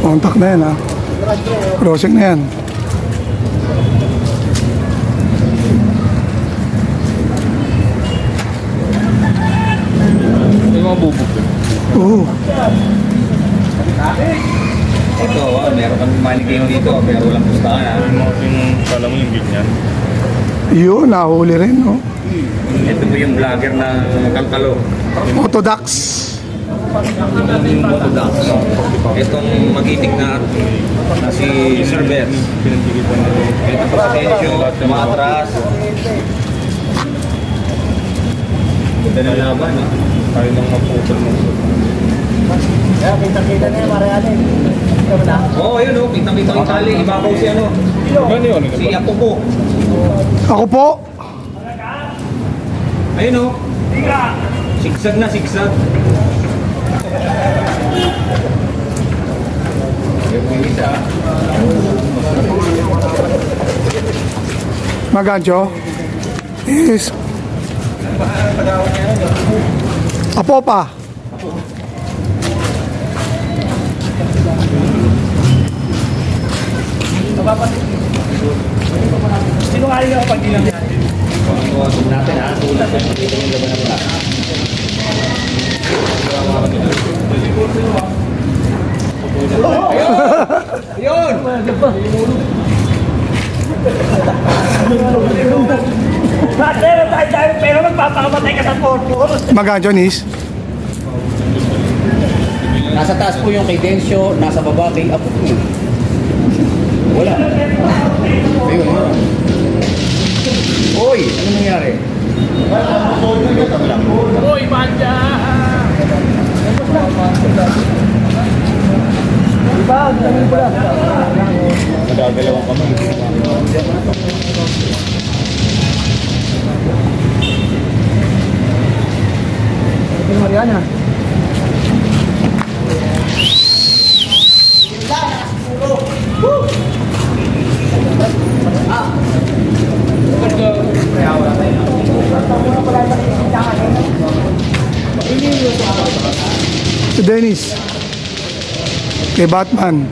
Speaker 4: Contact na yan ha. Crossing na yan.
Speaker 5: May mga bubog doon.
Speaker 4: Oo.
Speaker 5: Ito, meron kami money game dito, pero walang pustahan. Yung kala mo yung ganyan.
Speaker 4: Yun, nahuli rin no.
Speaker 5: Ito po yung vlogger na Kalkalo.
Speaker 4: Orthodox.
Speaker 5: Yung Motodax. Itong magiting na si Sir Bert. Ito po si Tensyo, tumatras. Ito na laban. Tayo nang maputol mo. Oo, yun o. Kitang-kita yung tali. Ibabaw si ano. Si Apo ko.
Speaker 4: Ako po.
Speaker 5: Ayun o. Sigsag na, sigsag. Yung isa.
Speaker 4: Magancho. Yes. Apo pa.
Speaker 3: Sinungaling ako pag ginamit.
Speaker 5: Yun!
Speaker 3: Pero tayo, pero magpapakamatay ka sa porto.
Speaker 4: Magancho, Nis.
Speaker 6: Nasa taas po yung kay Densyo, nasa baba kay Apo po. Wala. Ayun, ayun. Hoy, ano nangyari?
Speaker 2: Uy, banda!
Speaker 5: Nagagalawan kami.
Speaker 4: Si Dennis. Kay Batman.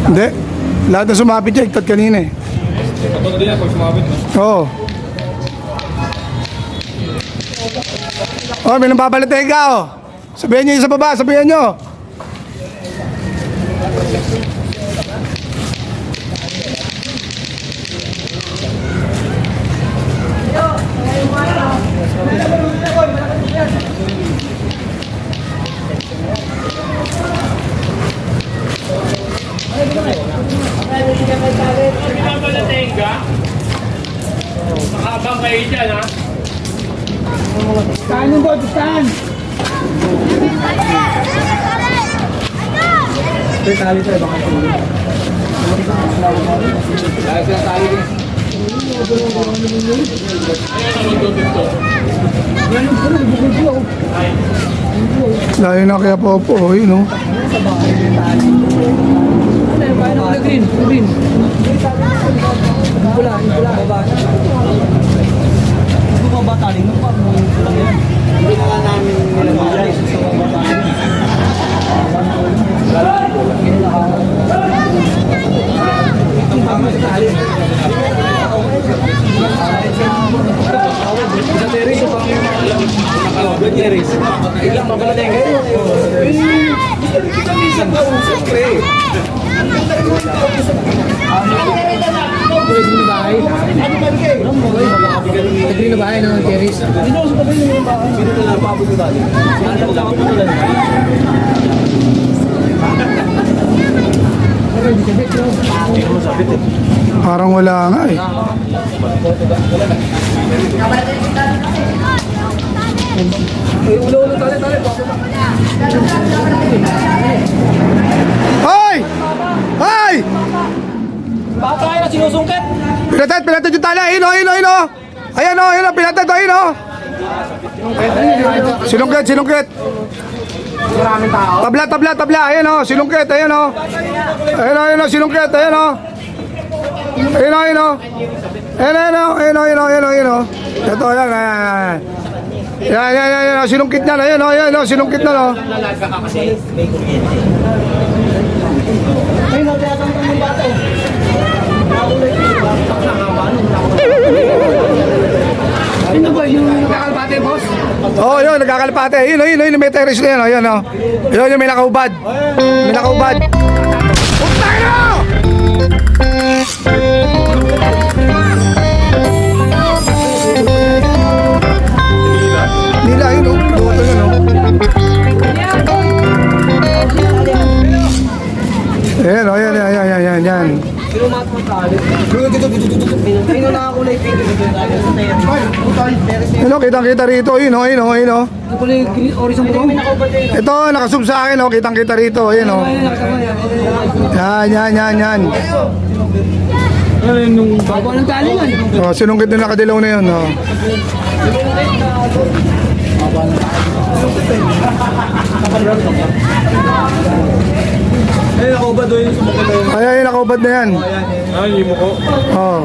Speaker 4: Hindi. Lahat na sumapit siya, iktat kanina eh.
Speaker 5: Patol din yan pag sumabit, no?
Speaker 4: Oo. Oh, may nababalotay ka oh. Sabihan niyo yung sa baba, sabihan niyo.
Speaker 2: Pinabalating ka? Makabang kayo dyan, ha?
Speaker 6: Dahil sila tayo din.
Speaker 2: Ayan ang magdudugtog.
Speaker 4: Layo na kaya po po, yun no.
Speaker 5: Green, green. Pula, pula. Baba. Ano ba taling mo pa? Hindi na namin nilalagay sa baba. Green na bahay ng Keris.
Speaker 4: Parang wala nga eh. Hoy! Hoy!
Speaker 5: Baka tayo na sinusungkit.
Speaker 4: Pinatat yung tala. Ayun o, ayun o, ayun o. Ayan o, ayun o, pinatat o, ayun o. Sinungkit.
Speaker 2: Maraming tao.
Speaker 4: Tabla. Ayan o, sinungkit. Ayan o. Ayun o, sinungkit. Ayan o. Ayun o. Ito, ayan. Yan, sinungkit na. Ayan o, sinungkit na.
Speaker 5: Ito ba yung nakakalpate, boss?
Speaker 4: Oh, yun, nagkakalpate. Yun, may terrace na yun. Ayun, oh. Yun, yung may nakaubad. Puntay na! Nila, yun, oh. Luto yun, oh. Ayan, oh, yan.
Speaker 5: Sino matmatali? Sino nakakulay pink?
Speaker 4: Ano, kitang-kita rito. Yun, oh.
Speaker 5: Kulay green, orange mo.
Speaker 4: Ito, nakasub sa akin, oh. Kitang-kita rito. Ayun, oh. Yan.
Speaker 5: Baba ng talingan.
Speaker 4: Oh, sinungkit na nakadilaw na yun, oh.
Speaker 5: Ay, nakubad doon yung sumakit.
Speaker 4: Ay, nakaubad na yan.
Speaker 2: Ay, hindi mo ko.
Speaker 4: Oh.